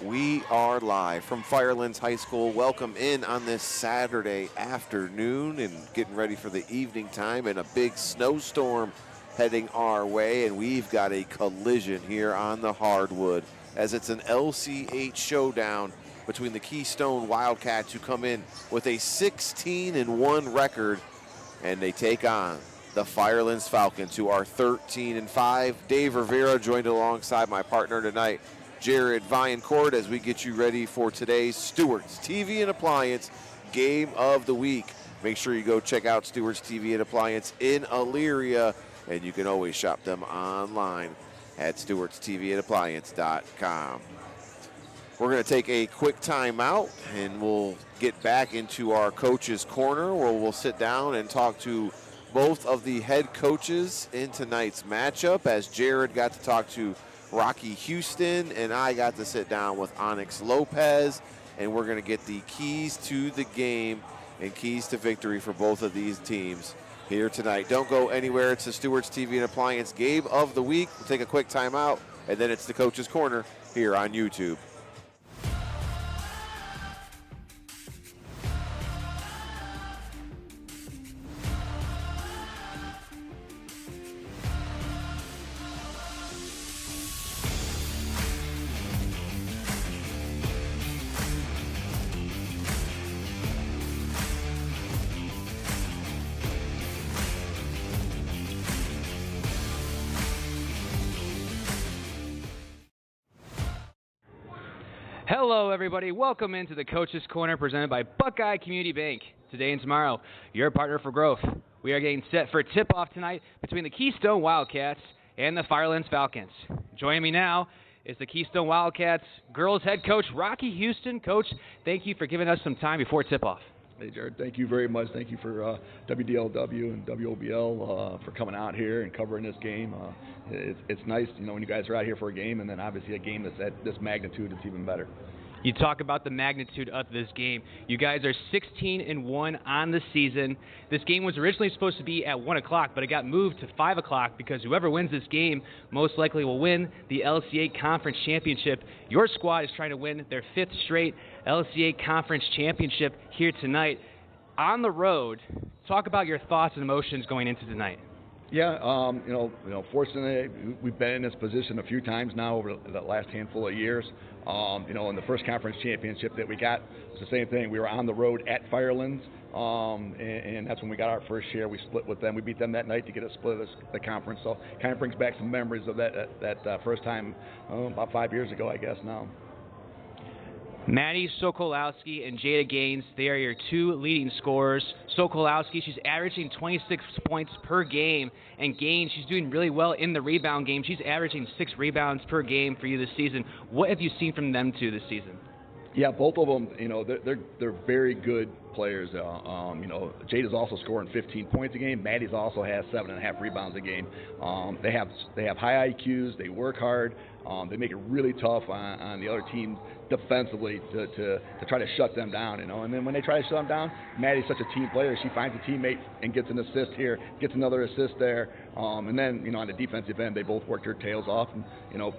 We are live from Firelands High School. Welcome in on this Saturday afternoon and getting ready for the evening time, and a big snowstorm heading our way, and we've got a collision here on the hardwood as it's an LCH showdown between the Keystone Wildcats, who come in with a 16-1 record, and they take on the Firelands Falcons, who are 13-5. Dave Rivera joined alongside my partner tonight, Jared Viancourt, as we get you ready for today's Stewart's TV and Appliance Game of the Week. Make sure you go check out Stewart's TV and Appliance in Elyria, and you can always shop them online at stewartstvandappliance.com. We're going to take a quick timeout, and we'll get back into our coach's corner, where we'll sit down and talk to both of the head coaches in tonight's matchup, as Jared got to talk to Rocky Houston, and I got to sit down with Onyx Lopez, and we're going to get the keys to the game and keys to victory for both of these teams here tonight. Don't go anywhere. It's the Stewart's TV and Appliance Game of the Week. We'll take a quick timeout, and then it's the Coach's Corner here on YouTube. Hello, everybody. Welcome into the Coach's Corner presented by Buckeye Community Bank. Today and tomorrow, your partner for growth. We are getting set for a tip-off tonight between the Keystone Wildcats and the Firelands Falcons. Joining me now is the Keystone Wildcats girls head coach, Rocky Houston. Coach, thank you for giving us some time before tip-off. Hey, Jared, thank you very much. Thank you for WDLW and WOBL for coming out here and covering this game. It's nice, when you guys are out here for a game, and then obviously a game that's at this magnitude, it's even better. You talk about the magnitude of this game. You guys are 16-1 on the season. This game was originally supposed to be at 1 o'clock, but it got moved to 5 o'clock because whoever wins this game most likely will win the LCA Conference Championship. Your squad is trying to win their 5th straight LCA Conference Championship here tonight. On the road, talk about your thoughts and emotions going into tonight. Yeah, fortunately, we've been in this position a few times now over the last handful of years. In the first conference championship that we got, it was the same thing. We were on the road at Firelands, and that's when we got our first share. We split with them. We beat them that night to get a split of the conference. So it kind of brings back some memories of that first time about 5 years ago, I guess now. Maddie Sokolowski and Jada Gaines, they are your two leading scorers. Sokolowski, she's averaging 26 points per game, and Gaines, she's doing really well in the rebound game. She's averaging 6 rebounds per game for you this season. What have you seen from them two this season? Yeah, both of them, they're very good players. Jada's also scoring 15 points a game. Maddie's also has 7.5 rebounds a game. They have high IQs. They work hard. They make it really tough on the other team defensively to try to shut them down, And then when they try to shut them down, Maddie's such a team player. She finds a teammate and gets an assist here, gets another assist there. And then, on the defensive end, they both work their tails off and,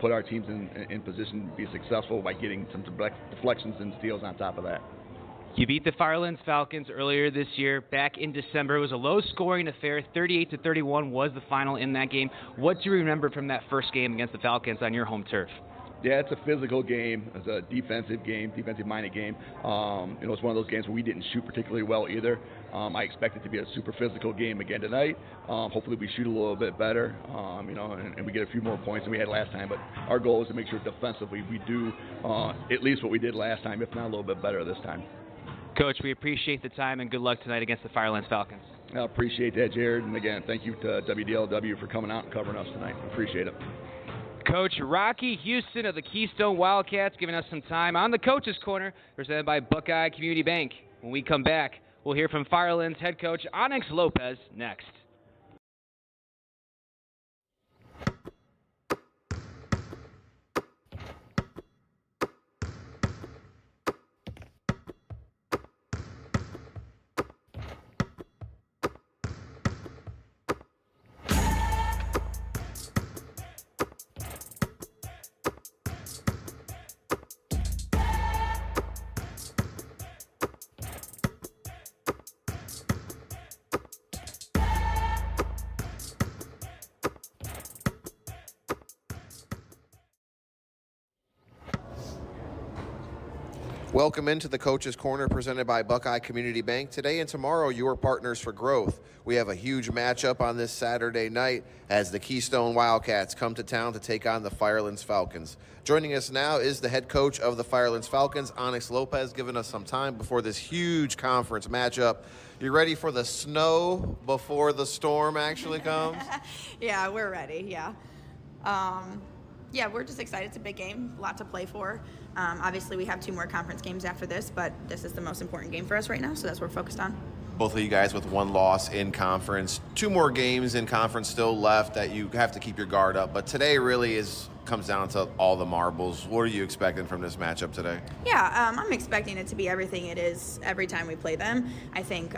put our teams in position to be successful by getting some deflections and steals on top of that. You beat the Firelands Falcons earlier this year, back in December. It was a low-scoring affair. 38-31 was the final in that game. What do you remember from that first game against the Falcons on your home turf? Yeah, it's a physical game. It's a defensive game, defensive-minded game. It's one of those games where we didn't shoot particularly well either. I expect it to be a super physical game again tonight. Hopefully we shoot a little bit better, and we get a few more points than we had last time. But our goal is to make sure defensively we do at least what we did last time, if not a little bit better this time. Coach, we appreciate the time and good luck tonight against the Firelands Falcons. I appreciate that, Jared. And again, thank you to WDLW for coming out and covering us tonight. Appreciate it. Coach Rocky Houston of the Keystone Wildcats giving us some time on the Coach's Corner, presented by Buckeye Community Bank. When we come back, we'll hear from Firelands head coach Onyx Lopez next. Welcome into the Coach's Corner presented by Buckeye Community Bank. Today and tomorrow, your partners for growth. We have a huge matchup on this Saturday night as the Keystone Wildcats come to town to take on the Firelands Falcons. Joining us now is the head coach of the Firelands Falcons, Onyx Lopez, giving us some time before this huge conference matchup. You ready for the snow before the storm actually comes? Yeah, we're ready, yeah. We're just excited. It's a big game, a lot to play for. Obviously, we have 2 more conference games after this, but this is the most important game for us right now, so that's what we're focused on. Both of you guys with 1 loss in conference, 2 more games in conference still left that you have to keep your guard up, but today really comes down to all the marbles. What are you expecting from this matchup today? Yeah, I'm expecting it to be everything it is every time we play them. I think,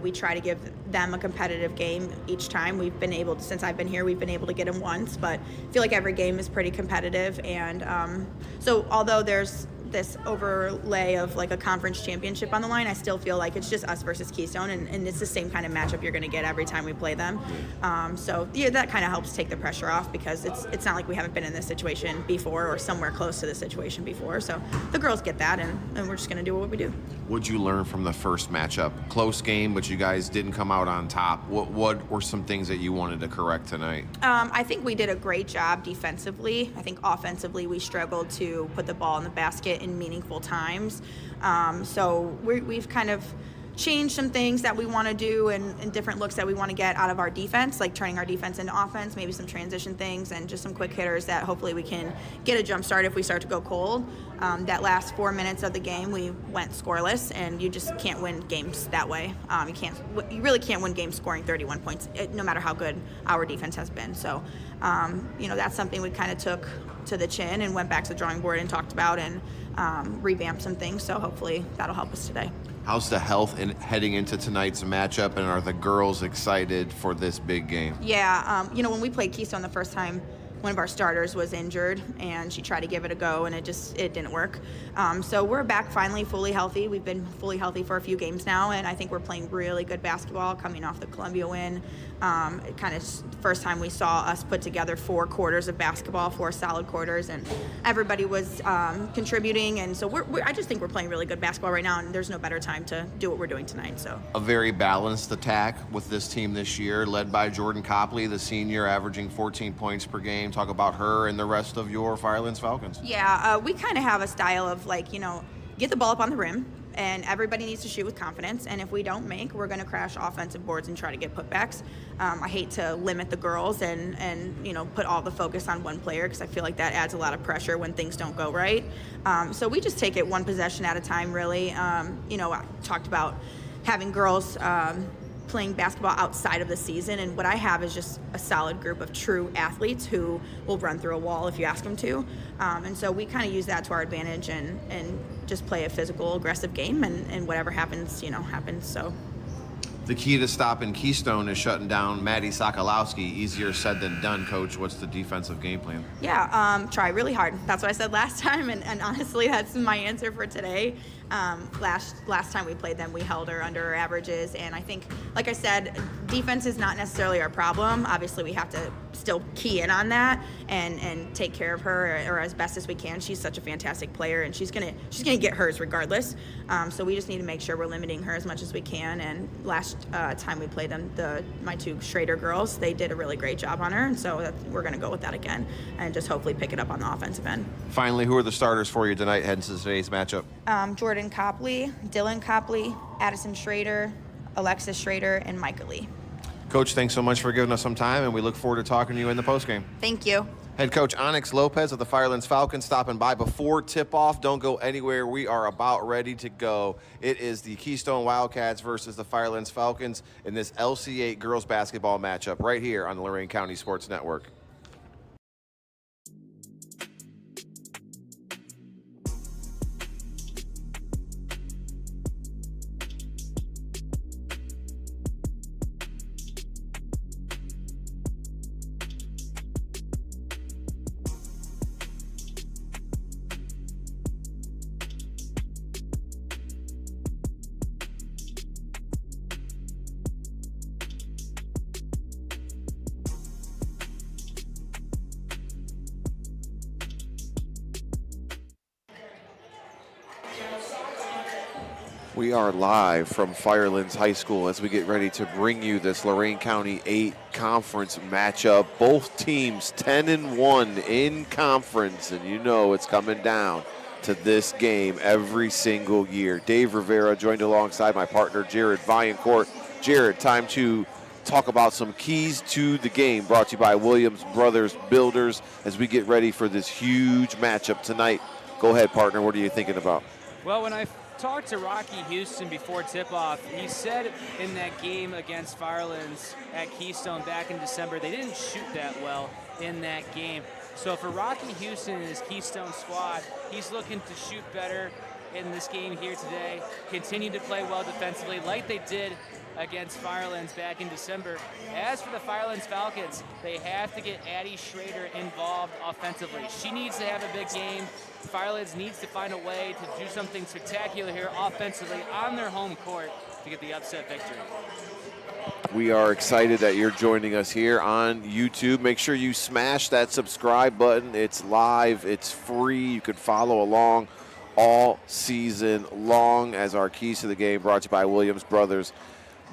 we try to give them a competitive game each time. We've been able to, since I've been here, we've been able to get them once, but I feel like every game is pretty competitive. And so although there's this overlay of like a conference championship on the line, I still feel like it's just us versus Keystone, and it's the same kind of matchup you're going to get every time we play them. That kind of helps take the pressure off, because it's not like we haven't been in this situation before or somewhere close to this situation before. So the girls get that, and we're just going to do what we do. What'd you learn from the first matchup? Close game, but you guys didn't come out on top. What were some things that you wanted to correct tonight? I think we did a great job defensively. I think offensively we struggled to put the ball in the basket in meaningful times. We've kind of changed some things that we want to do and different looks that we want to get out of our defense, like turning our defense into offense, maybe some transition things and just some quick hitters that hopefully we can get a jump start if we start to go cold. That last 4 minutes of the game, we went scoreless, and you just can't win games that way. You really can't win games scoring 31 points, no matter how good our defense has been. So, that's something we kind of took to the chin and went back to the drawing board and talked about and revamped some things. So hopefully that'll help us today. How's the health heading into tonight's matchup, and are the girls excited for this big game? Yeah, when we played Keystone the first time, one of our starters was injured, and she tried to give it a go, and it didn't work. So we're back finally fully healthy. We've been fully healthy for a few games now, and I think we're playing really good basketball coming off the Columbia win. Kind of first time we saw us put together 4 quarters of basketball, 4 solid quarters, and everybody was contributing. And so I just think we're playing really good basketball right now, and there's no better time to do what we're doing tonight. So a very balanced attack with this team this year, led by Jordan Copley, the senior, averaging 14 points per game. Talk about her and the rest of your Firelands Falcons. Yeah, we kind of have a style of get the ball up on the rim, and everybody needs to shoot with confidence, and if we don't make, we're going to crash offensive boards and try to get putbacks. I hate to limit the girls and put all the focus on one player, because I feel like that adds a lot of pressure when things don't go right. So we just take it one possession at a time, really. I talked about having girls playing basketball outside of the season, and what I have is just a solid group of true athletes who will run through a wall if you ask them to, and so we kind of use that to our advantage and just play a physical, aggressive game, and whatever happens, happens. So the key to stopping Keystone is shutting down Maddie Sokolowski. Easier said than done, Coach. What's the defensive game plan? Yeah, try really hard. That's what I said last time, and honestly, that's my answer for today. Last time we played them, we held her under her averages, and I think, like I said, defense is not necessarily our problem. Obviously, we have to still key in on that and take care of her or as best as we can. She's such a fantastic player, and she's gonna get hers regardless. So we just need to make sure we're limiting her as much as we can. And last time we played them, my 2 Schrader girls, they did a really great job on her, and so we're gonna go with that again and just hopefully pick it up on the offensive end. Finally, who are the starters for you tonight heading to today's matchup? Jordan Copley, Dylan Copley, Addison Schrader, Alexis Schrader, and Micah Lee. Coach, thanks so much for giving us some time, and we look forward to talking to you in the postgame. Thank you. Head coach Onyx Lopez of the Firelands Falcons stopping by before tip-off. Don't go anywhere. We are about ready to go. It is the Keystone Wildcats versus the Firelands Falcons in this LC8 girls basketball matchup right here on the Lorain County Sports Network. We are live from Firelands High School as we get ready to bring you this Lorain County 8 conference matchup. Both teams 10-1 in conference, and you know it's coming down to this game every single year. Dave Rivera joined alongside my partner Jared Vaillancourt. Jared, time to talk about some keys to the game, brought to you by Williams Brothers Builders as we get ready for this huge matchup tonight. Go ahead, partner. What are you thinking about? Well, when I talked to Rocky Houston before tip-off, he said in that game against Firelands at Keystone back in December, they didn't shoot that well in that game. So for Rocky Houston and his Keystone squad, he's looking to shoot better in this game here today, continue to play well defensively like they did against Firelands back in December. As for the Firelands Falcons, they have to get Addie Schrader involved offensively. She needs to have a big game. Firelands needs to find a way to do something spectacular here offensively on their home court to get the upset victory. We are excited that you're joining us here on YouTube. Make sure you smash that subscribe button. It's live, it's free. You can follow along all season long as our keys to the game brought to you by Williams Brothers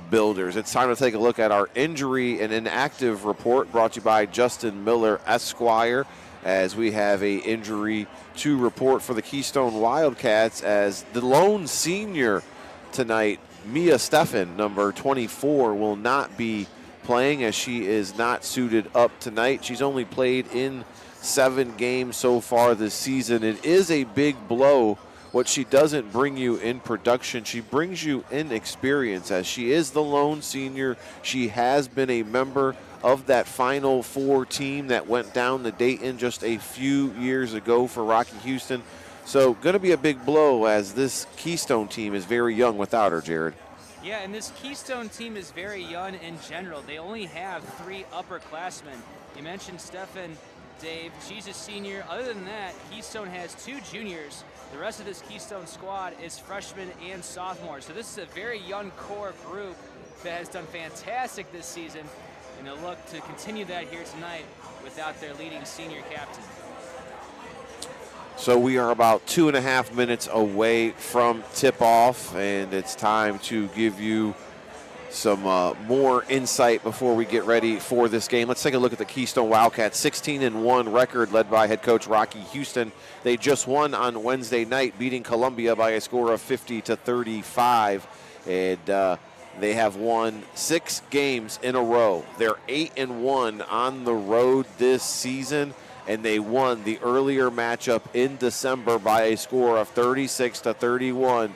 Builders. It's time to take a look at our injury and inactive report brought to you by Justin Miller Esquire, as we have a injury to report for the Keystone Wildcats as the lone senior tonight, Mia Steffen, number 24, will not be playing as she is not suited up tonight. She's only played in 7 games so far this season. It is a big blow. What she doesn't bring you in production, she brings you in experience, as she is the lone senior. She has been a member of that Final Four team that went down to Dayton just a few years ago for Rocky Houston. So going to be a big blow as this Keystone team is very young without her, Jared. Yeah, and this Keystone team is very young in general. They only have 3 upperclassmen. You mentioned Stefan, Dave. She's a senior. Other than that, Keystone has 2 juniors. The rest of this Keystone squad is freshmen and sophomores. So this is a very young core group that has done fantastic this season, and they'll look to continue that here tonight without their leading senior captain. So we are about 2.5 minutes away from tip-off, and it's time to give you some more insight before we get ready for this game. Let's take a look at the Keystone Wildcats 16-1 record led by head coach Rocky Houston. They just won on Wednesday night, beating Columbia by a score of 50-35, and they have won 6 games in a row. They're 8-1 on the road this season, and they won the earlier matchup in December by a score of 36-31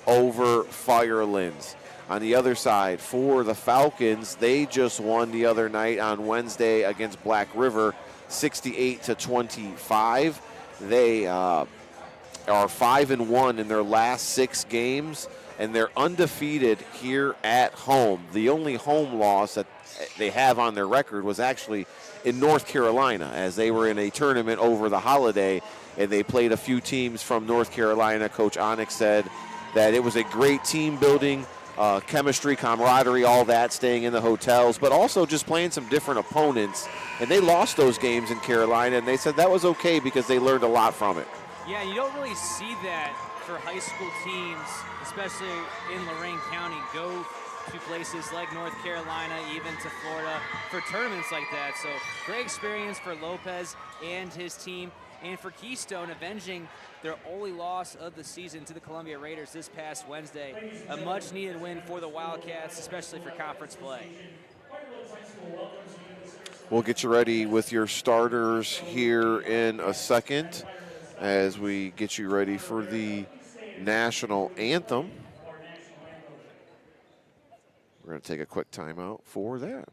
over Firelands. On the other side, for the Falcons, they just won the other night on Wednesday against Black River, 68-25. They are 5-1 in their last 6 games, and they're undefeated here at home. The only home loss that they have on their record was actually in North Carolina, as they were in a tournament over the holiday, and they played a few teams from North Carolina. Coach Onyx said that it was a great team building, chemistry, camaraderie, all that, staying in the hotels, but also just playing some different opponents. And they lost those games in Carolina, and they said that was okay because they learned a lot from it. Yeah, you don't really see that for high school teams, especially in Lorain County, go to places like North Carolina, even to Florida, for tournaments like that. So great experience for Lopez and his team, and for Keystone, avenging their only loss of the season to the Columbia Raiders this past Wednesday. A much-needed win for the Wildcats, especially for conference play. We'll get you ready with your starters here in a second as we get you ready for the national anthem. We're going to take a quick timeout for that.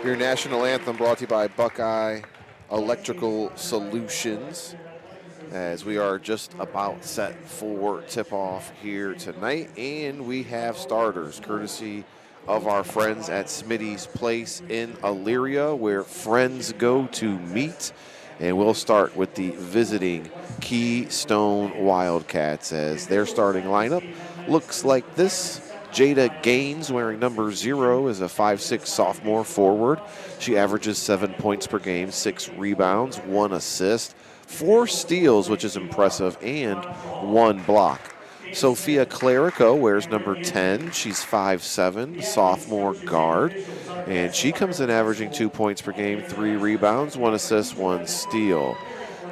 Your national anthem brought to you by Buckeye Electrical Solutions, as we are just about set for tip-off here tonight, and we have starters courtesy of our friends at Smitty's Place in Elyria, where friends go to meet. And we'll start with the visiting Keystone Wildcats, as their starting lineup looks like this. Jada Gaines, wearing number 0, is a 5'6" sophomore forward. She averages 7 points per game, 6 rebounds, 1 assist, 4 steals, which is impressive, and 1 block. Sophia Clerico wears number 10. She's 5'7", sophomore guard, and she comes in averaging 2 points per game, 3 rebounds, 1 assist, 1 steal.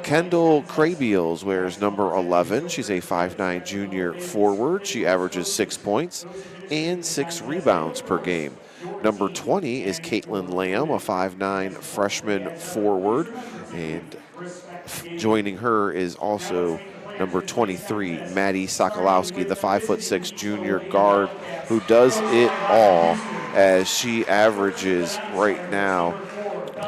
Kendall Crabiels wears number 11. She's a 5'9" junior forward. She averages 6 points and 6 rebounds per game. Number 20 is Caitlin Lamb, a 5'9" freshman forward, and joining her is also number 23, Maddie Sokolowski, the 5'6" junior guard, who does it all, as she averages right now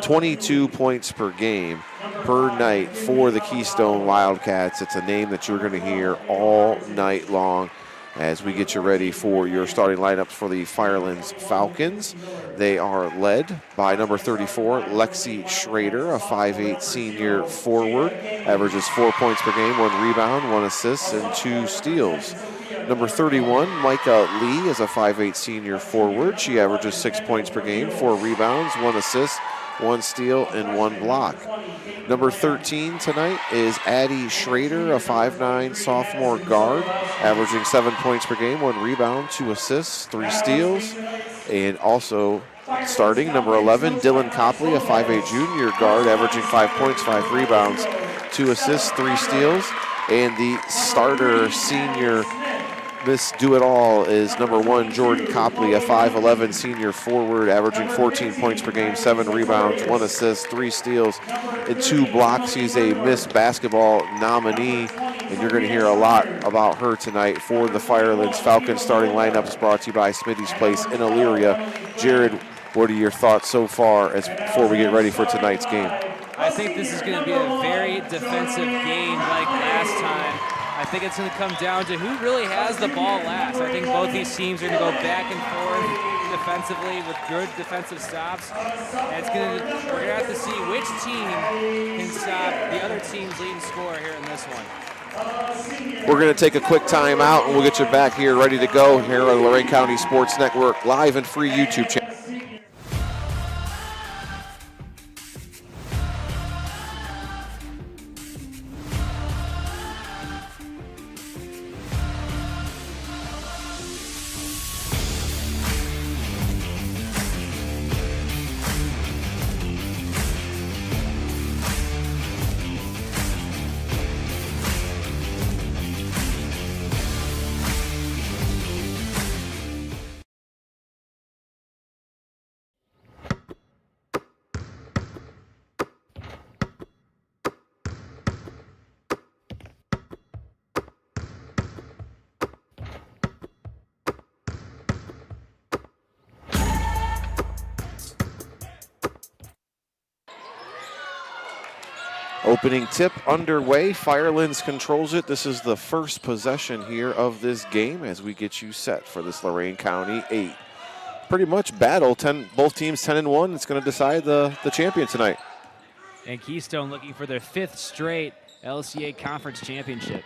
22 points per game per night for the Keystone Wildcats. It's a name that you're going to hear all night long as we get you ready for your starting lineups for the Firelands Falcons. They are led by number 34, Lexi Schrader, a 5'8" senior forward, averages 4 points per game, 1 rebound, 1 assist, and 2 steals. Number 31, Micah Lee, is a 5'8" senior forward. She averages 6 points per game, 4 rebounds, 1 assist, 1 steal, and 1 block. Number 13 tonight is Addie Schrader, a 5'9" sophomore guard, averaging 7 points per game, 1 rebound, 2 assists, 3 steals. And also starting, number 11, Dylan Copley, a 5'8" junior guard, averaging 5 points, 5 rebounds, 2 assists, 3 steals. And the starter senior Miss Do-It-All is number 1, Jordan Copley, a 5'11" senior forward, averaging 14 points per game, 7 rebounds, 1 assist, 3 steals, and 2 blocks. She's a Miss Basketball nominee, and you're going to hear a lot about her tonight for the Firelands Falcons starting lineups, brought to you by Smitty's Place in Elyria. Jared, what are your thoughts so far before we get ready for tonight's game? I think this is going to be a very defensive game like last time. I think it's going to come down to who really has the ball last. I think both these teams are going to go back and forth defensively with good defensive stops. And we're going to have to see which team can stop the other team's leading scorer here in this one. We're going to take a quick time out, and we'll get you back here ready to go here on the Lorain County Sports Network, live and free YouTube channel. Opening tip underway. Firelands controls it. This is the first possession here of this game as we get you set for this Lorain County 8. Pretty much battle. Both teams 10-1. It's going to decide the champion tonight. And Keystone looking for their 5th straight LCA Conference Championship.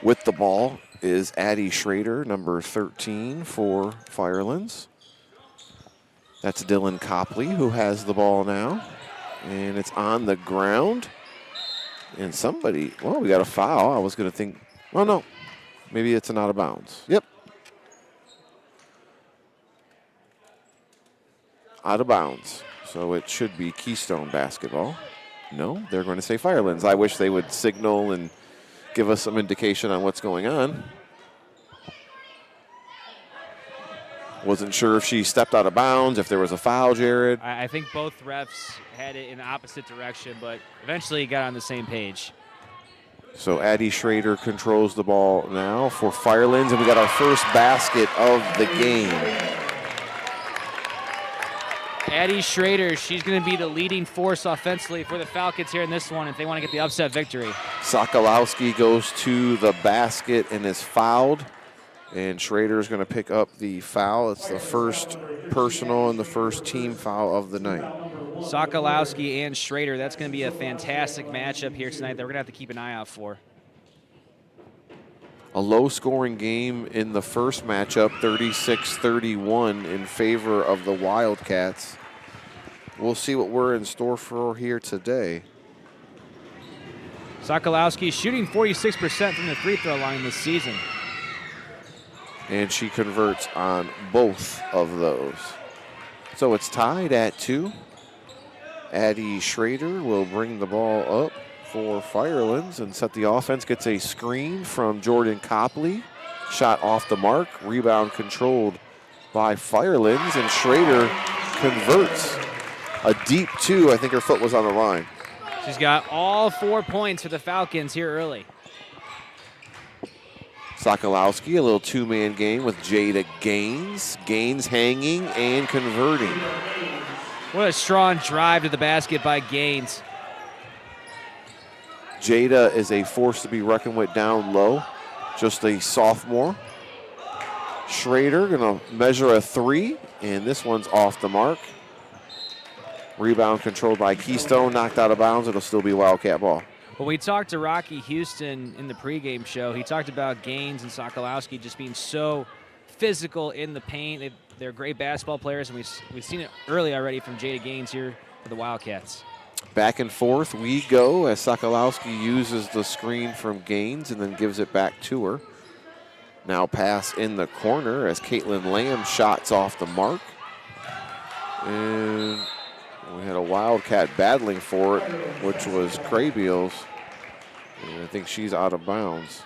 With the ball is Addie Schrader, number 13 for Firelands. That's Dylan Copley who has the ball now. And it's on the ground. And we got a foul. I was going to think, well, no. Maybe it's an out of bounds. Yep. Out of bounds. So it should be Keystone basketball. No, they're going to say Firelands. I wish they would signal and give us some indication on what's going on. Wasn't sure if she stepped out of bounds, if there was a foul, Jared. I think both refs had it in the opposite direction, but eventually got on the same page. So Addie Schrader controls the ball now for Firelands, and we got our first basket of the game. Addie Schrader, she's going to be the leading force offensively for the Falcons here in this one if they want to get the upset victory. Sokolowski goes to the basket and is fouled. And Schrader is going to pick up the foul. It's the first personal and the first team foul of the night. Sokolowski and Schrader, that's going to be a fantastic matchup here tonight that we're going to have to keep an eye out for. A low-scoring game in the first matchup, 36-31 in favor of the Wildcats. We'll see what we're in store for here today. Sokolowski shooting 46% from the free throw line this season. And she converts on both of those. So it's tied at 2. Addie Schrader will bring the ball up for Firelands and set the offense. Gets a screen from Jordan Copley. Shot off the mark. Rebound controlled by Firelands. And Schrader converts. A deep 2. I think her foot was on the line. She's got all 4 points for the Falcons here early. Sokolowski, a little two-man game with Jada Gaines. Gaines hanging and converting. What a strong drive to the basket by Gaines. Jada is a force to be reckoned with down low. Just a sophomore. Schrader gonna measure a 3, and this one's off the mark. Rebound controlled by Keystone, knocked out of bounds. It'll still be Wildcat ball. When we talked to Rocky Houston in the pregame show, he talked about Gaines and Sokolowski just being so physical in the paint. They're great basketball players, and we've seen it early already from Jada Gaines here for the Wildcats. Back and forth we go as Sokolowski uses the screen from Gaines and then gives it back to her. Now pass in the corner as Caitlin Lamb shots off the mark. And we had a Wildcat battling for it, which was Craybeals. And I think she's out of bounds.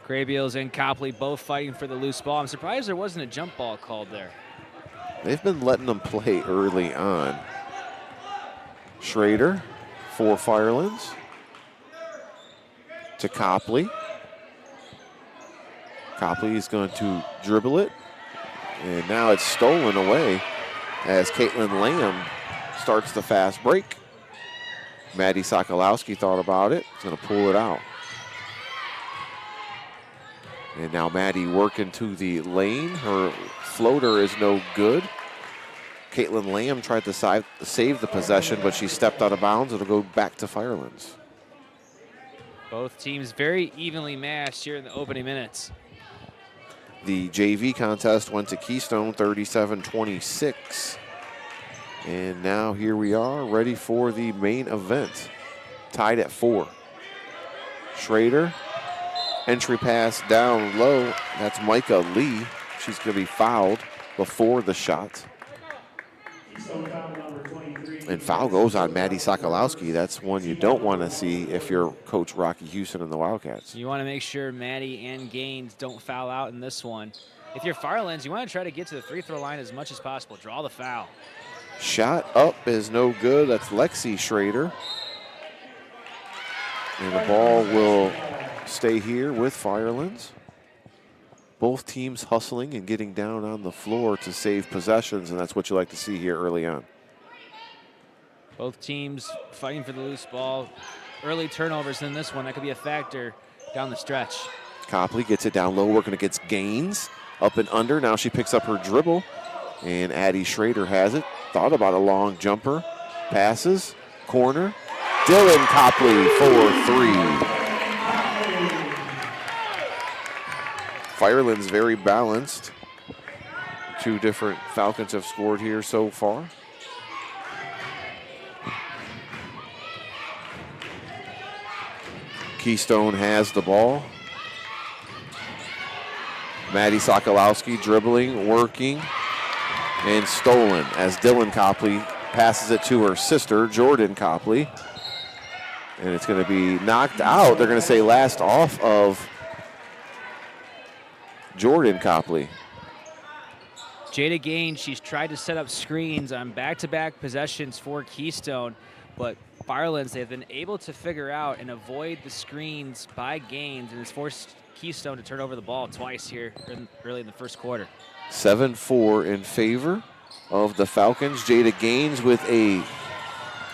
Craybeals and Copley both fighting for the loose ball. I'm surprised there wasn't a jump ball called there. They've been letting them play early on. Schrader for Firelands. To Copley. Copley is going to dribble it. And now it's stolen away as Caitlin Lamb starts the fast break. Maddie Sokolowski thought about it. He's going to pull it out. And now Maddie working to the lane. Her floater is no good. Caitlin Lamb tried to save the possession, but she stepped out of bounds. It'll go back to Firelands. Both teams very evenly matched here in the opening minutes. The JV contest went to Keystone 37-26. And now here we are, ready for the main event. Tied at 4. Schrader, entry pass down low. That's Micah Lee. She's going to be fouled before the shot. And foul goes on Maddie Sokolowski. That's one you don't want to see if you're Coach Rocky Houston and the Wildcats. You want to make sure Maddie and Gaines don't foul out in this one. If you're Firelands, you want to try to get to the free throw line as much as possible. Draw the foul. Shot up is no good. That's Lexi Schrader. And the ball will stay here with Firelands. Both teams hustling and getting down on the floor to save possessions, and that's what you like to see here early on. Both teams fighting for the loose ball. Early turnovers in this one, that could be a factor down the stretch. Copley gets it down low, working against Gaines. Up and under, now she picks up her dribble. And Addie Schrader has it. Thought about a long jumper. Passes, corner. Dylan Copley for 3. Firelands very balanced. 2 different Falcons have scored here so far. Keystone has the ball. Maddie Sokolowski dribbling, working, and stolen as Dylan Copley passes it to her sister, Jordan Copley. And it's going to be knocked out. They're going to say last off of Jordan Copley. Jada Gaines, she's tried to set up screens on back-to-back possessions for Keystone, but Firelands, they've been able to figure out and avoid the screens by Gaines, and it's forced Keystone to turn over the ball twice here early in the first quarter. 7-4 in favor of the Falcons. Jada Gaines with a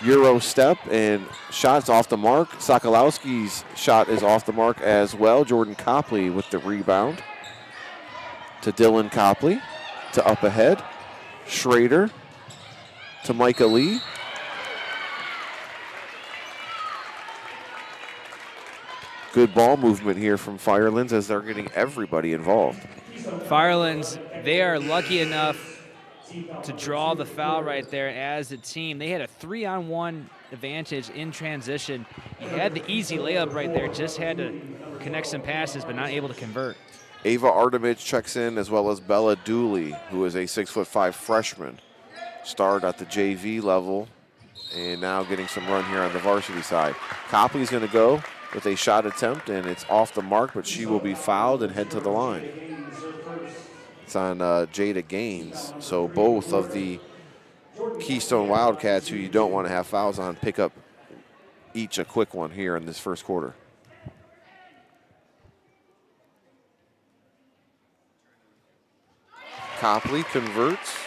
Euro step, and shots off the mark. Sokolowski's shot is off the mark as well. Jordan Copley with the rebound. To Dylan Copley, to up ahead. Schrader to Micah Lee. Good ball movement here from Firelands as they're getting everybody involved. Firelands, they are lucky enough to draw the foul right there as a team. They had a 3-on-1 advantage in transition. You had the easy layup right there, just had to connect some passes, but not able to convert. Ava Artemich checks in, as well as Bella Dooley, who is a 6'5" freshman. Started at the JV level and now getting some run here on the varsity side. Copley's going to go with a shot attempt, and it's off the mark, but she will be fouled and head to the line. It's on Jada Gaines. So both of the Keystone Wildcats, who you don't want to have fouls on, pick up each a quick one here in this first quarter. Copley converts.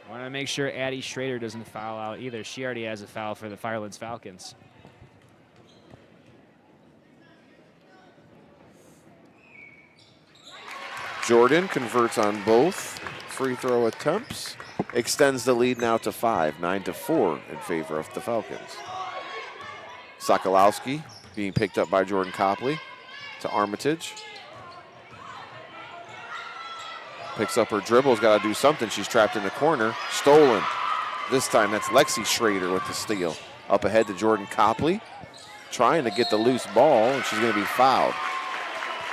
Want to make sure Addie Schrader doesn't foul out either. She already has a foul for the Firelands Falcons. Jordan converts on both free throw attempts. Extends the lead now to 5, 9-4 in favor of the Falcons. Sokolowski being picked up by Jordan Copley to Armitage. Picks up her dribble, got to do something. She's trapped in the corner. Stolen. This time that's Lexi Schrader with the steal. Up ahead to Jordan Copley. Trying to get the loose ball, and she's going to be fouled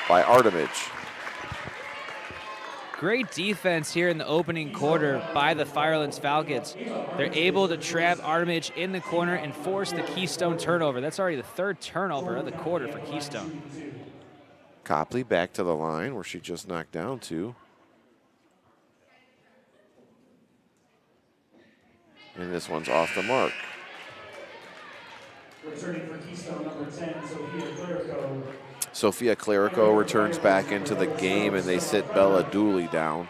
by Artemich. Great defense here in the opening quarter by the Firelands Falcons. They're able to trap Artemich in the corner and force the Keystone turnover. That's already the third turnover of the quarter for Keystone. Copley back to the line where she just knocked down two. And this one's off the mark. Returning for Keystone, number 10, Sophia Clerico. Sophia Clerico returns back into the game, and they sit Bella Dooley down.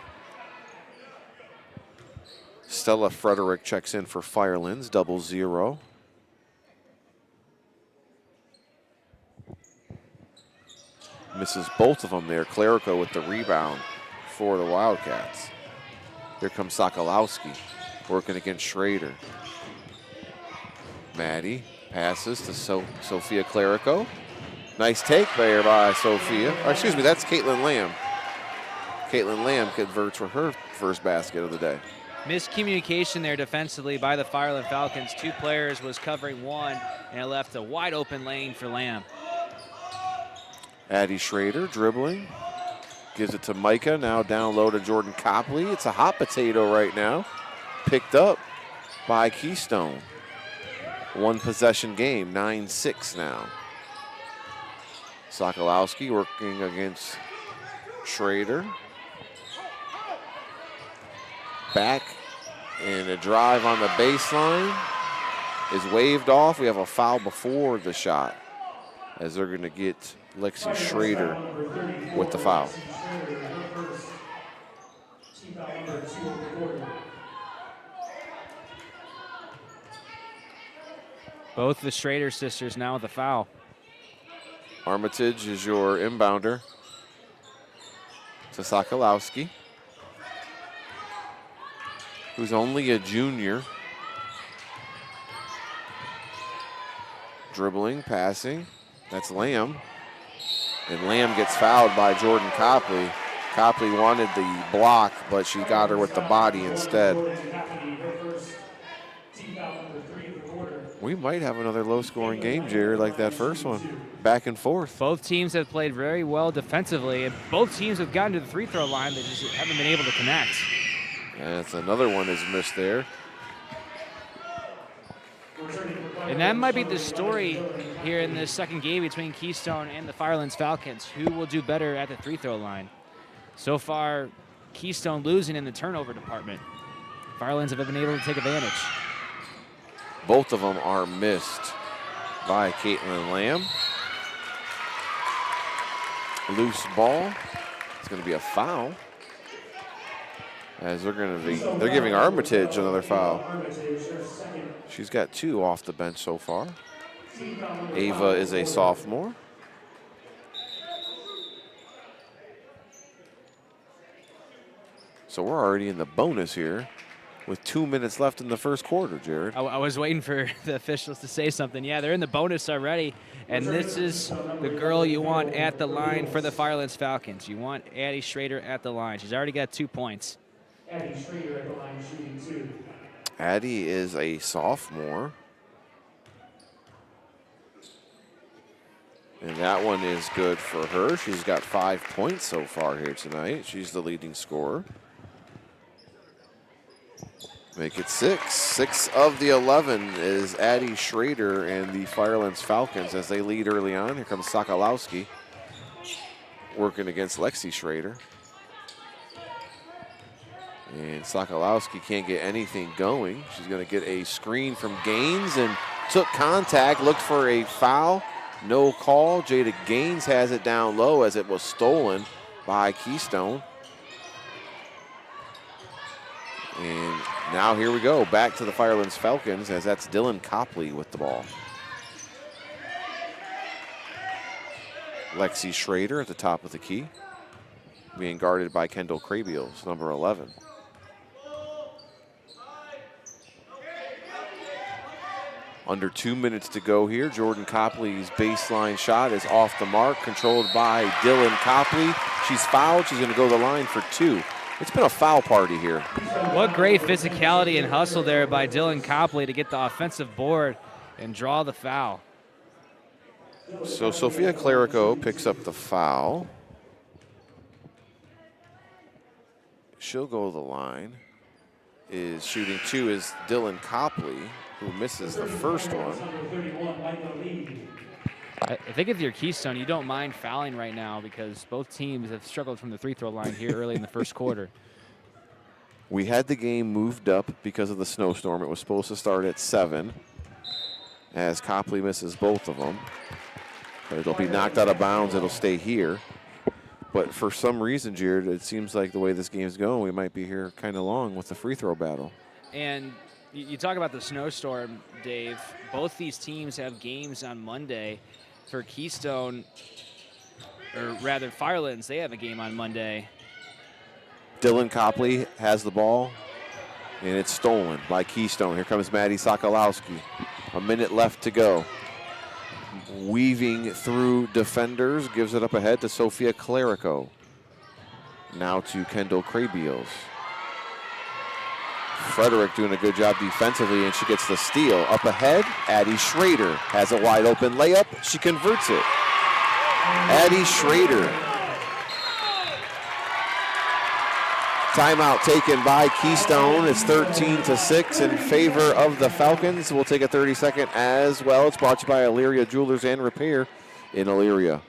Stella Frederick checks in for Firelands, 0-0. Misses both of them there. Clerico with the rebound for the Wildcats. Here comes Sokolowski working against Schrader. Maddie passes to Sophia Clerico. Nice take there by Sophia. Or excuse me, that's Caitlin Lamb. Caitlin Lamb converts for her first basket of the day. Miscommunication there defensively by the Fireland Falcons. Two players was covering one, and it left a wide open lane for Lamb. Addie Schrader dribbling. Gives it to Micah, now down low to Jordan Copley. It's a hot potato right now. Picked up by Keystone. One possession game, 9-6 now. Sokolowski working against Schrader. Back, and a drive on the baseline is waved off. We have a foul before the shot as they're going to get Lexi Schrader with the foul. Both the Schrader sisters now with the foul. Armitage is your inbounder to Sokolowski, who's only a junior. Dribbling, passing. That's Lamb. And Lamb gets fouled by Jordan Copley. Copley wanted the block, but she got her with the body instead. We might have another low-scoring game, Jared, like that first one. Back and forth. Both teams have played very well defensively, and both teams have gotten to the free throw line. They just haven't been able to connect. That's another one is missed there. And that might be the story here in this second game between Keystone and the Firelands Falcons. Who will do better at the free throw line? So far, Keystone losing in the turnover department. Firelands have been able to take advantage. Both of them are missed by Caitlin Lamb. Loose ball. It's going to be a foul. As they're giving Armitage another foul. She's got 2 off the bench so far. Ava is a sophomore. So we're already in the bonus here with 2 minutes left in the first quarter, Jared. I was waiting for the officials to say something. Yeah, they're in the bonus already. And this is the girl you want at the line for the Firelands Falcons. You want Addie Schrader at the line. She's already got 2 points. Addie Schrader at the line shooting 2. Addie is a sophomore. And that one is good for her. She's got 5 points so far here tonight. She's the leading scorer. Make it 6. 6 of the 11 is Addie Schrader and the Firelands Falcons as they lead early on. Here comes Sokolowski working against Lexi Schrader. And Sokolowski can't get anything going. She's going to get a screen from Gaines and took contact, looked for a foul. No call. Jada Gaines has it down low as it was stolen by Keystone. And now here we go, back to the Firelands Falcons as that's Dylan Copley with the ball. Lexi Schrader at the top of the key, being guarded by Kendall Krabiels, number 11. Under 2 minutes to go here. Jordan Copley's baseline shot is off the mark, controlled by Dylan Copley. She's fouled. She's going to go to the line for 2. It's been a foul party here. What great physicality and hustle there by Dylan Copley to get the offensive board and draw the foul. So Sophia Clerico picks up the foul. She'll go to the line. Is shooting 2 is Dylan Copley, who misses the first one. I think if you're Keystone, you don't mind fouling right now because both teams have struggled from the free throw line here early in the first quarter. We had the game moved up because of the snowstorm. It was supposed to start at 7 as Copley misses both of them. But it'll be knocked out of bounds. It'll stay here. But for some reason, Jared, it seems like the way this game's going, we might be here kind of long with the free throw battle. And you talk about the snowstorm, Dave. Both these teams have games on Monday. For Keystone, or rather Firelands, they have a game on Monday. Dylan Copley has the ball, and it's stolen by Keystone. Here comes Maddie Sokolowski. A minute left to go. Weaving through defenders, gives it up ahead to Sophia Clerico. Now to Kendall Krabiels. Frederick doing a good job defensively, and she gets the steal. Up ahead, Addie Schrader has a wide open layup. She converts it. Addie Schrader. Timeout taken by Keystone. It's 13-6 in favor of the Falcons. We'll take a 30-second as well. It's brought to you by Elyria Jewelers and Repair in Elyria.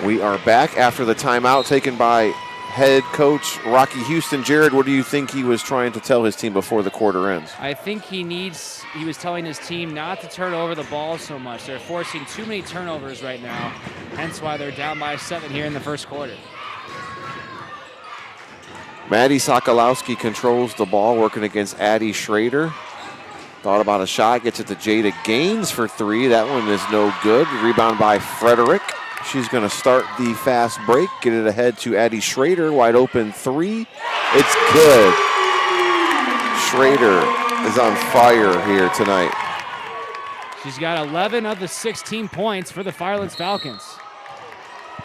We are back after the timeout taken by head coach Rocky Houston. Jared, what do you think he was trying to tell his team before the quarter ends? I think he was telling his team not to turn over the ball so much. They're forcing too many turnovers right now, hence why they're down by 7 here in the first quarter. Maddie Sokolowski controls the ball, working against Addie Schrader. Thought about a shot, gets it to Jada Gaines for 3. That one is no good. Rebound by Frederick. She's going to start the fast break, get it ahead to Addie Schrader. Wide open 3. It's good. Schrader is on fire here tonight. She's got 11 of the 16 points for the Firelands Falcons.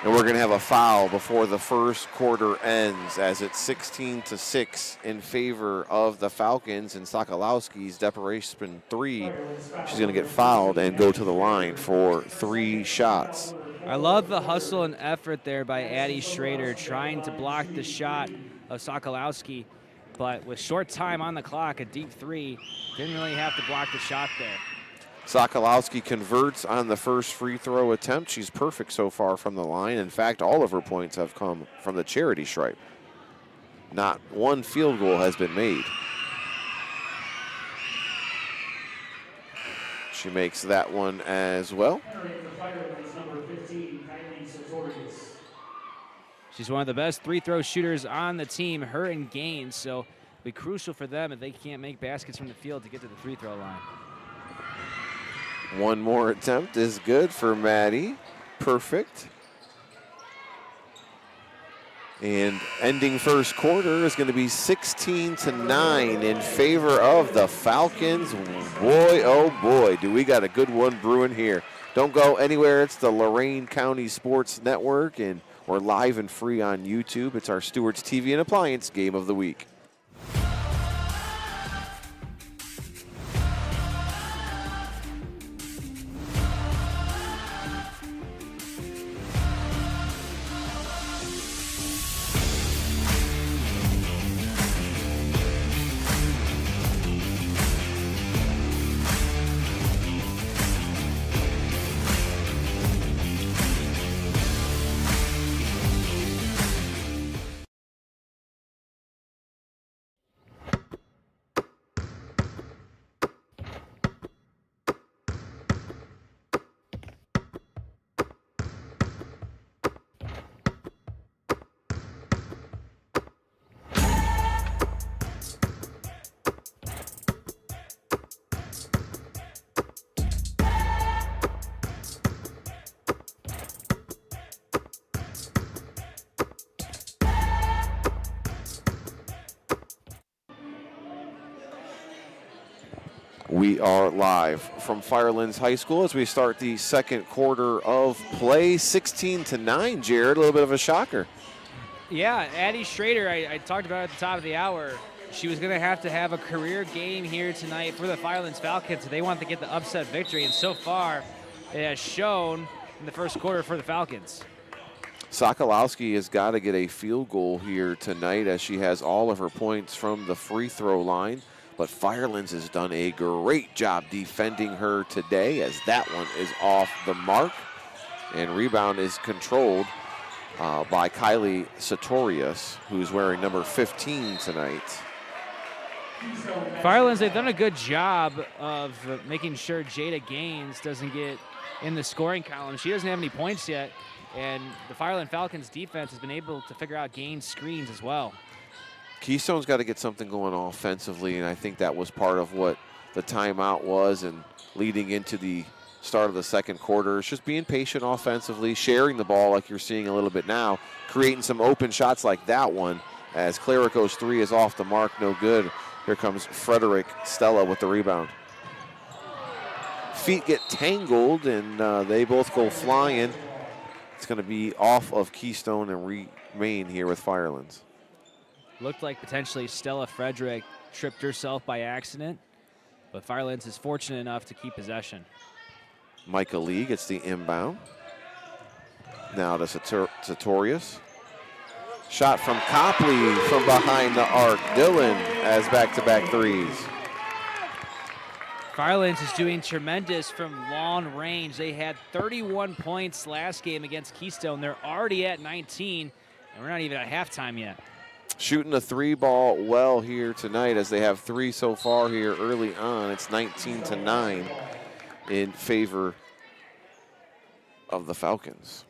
And we're going to have a foul before the first quarter ends, as it's 16-6 in favor of the Falcons. And Sokolowski's desperation three. She's going to get fouled and go to the line for 3 shots. I love the hustle and effort there by Addie Schrader, trying to block the shot of Sokolowski. But with short time on the clock, a deep three, didn't really have to block the shot there. Sokolowski converts on the first free throw attempt. She's perfect so far from the line. In fact, all of her points have come from the charity stripe. Not one field goal has been made. She makes that one as well. She's one of the best free-throw shooters on the team, her and Gaines, so it'll be crucial for them if they can't make baskets from the field to get to the free-throw line. One more attempt is good for Maddie. Perfect. And ending first quarter is going to be 16-9 in favor of the Falcons. Boy, oh boy, do we got a good one brewing here. Don't go anywhere. It's the Lorain County Sports Network, and we're live and free on YouTube. It's our Stewart's TV and Appliance Game of the Week. We are live from Firelands High School as we start the second quarter of play. 16-9, Jared, a little bit of a shocker. Yeah, Addie Schrader, I talked about at the top of the hour. She was going to have a career game here tonight for the Firelands Falcons. They want to get the upset victory, and so far it has shown in the first quarter for the Falcons. Sokolowski has got to get a field goal here tonight, as she has all of her points from the free throw line. But Firelands has done a great job defending her today, as that one is off the mark. And rebound is controlled by Kylie Sartorius, who's wearing number 15 tonight. Firelands, they've done a good job of making sure Jada Gaines doesn't get in the scoring column. She doesn't have any points yet, and the Fireland Falcons defense has been able to figure out Gaines' screens as well. Keystone's got to get something going offensively, and I think that was part of what the timeout was, and leading into the start of the second quarter. It's just being patient offensively, sharing the ball like you're seeing a little bit now, creating some open shots like that one, as Clerico's three is off the mark, no good. Here comes Frederick Stella with the rebound. Feet get tangled, and they both go flying. It's going to be off of Keystone and remain here with Firelands. Looked like potentially Stella Frederick tripped herself by accident, but Firelands is fortunate enough to keep possession. Micah Lee gets the inbound. Now to Sartorius. Shot from Copley from behind the arc. Dillon has back-to-back threes. Firelands is doing tremendous from long range. They had 31 points last game against Keystone. They're already at 19, and we're not even at halftime yet. Shooting a three ball well here tonight, as they have three so far here early on. It's 19-9 in favor of the Falcons.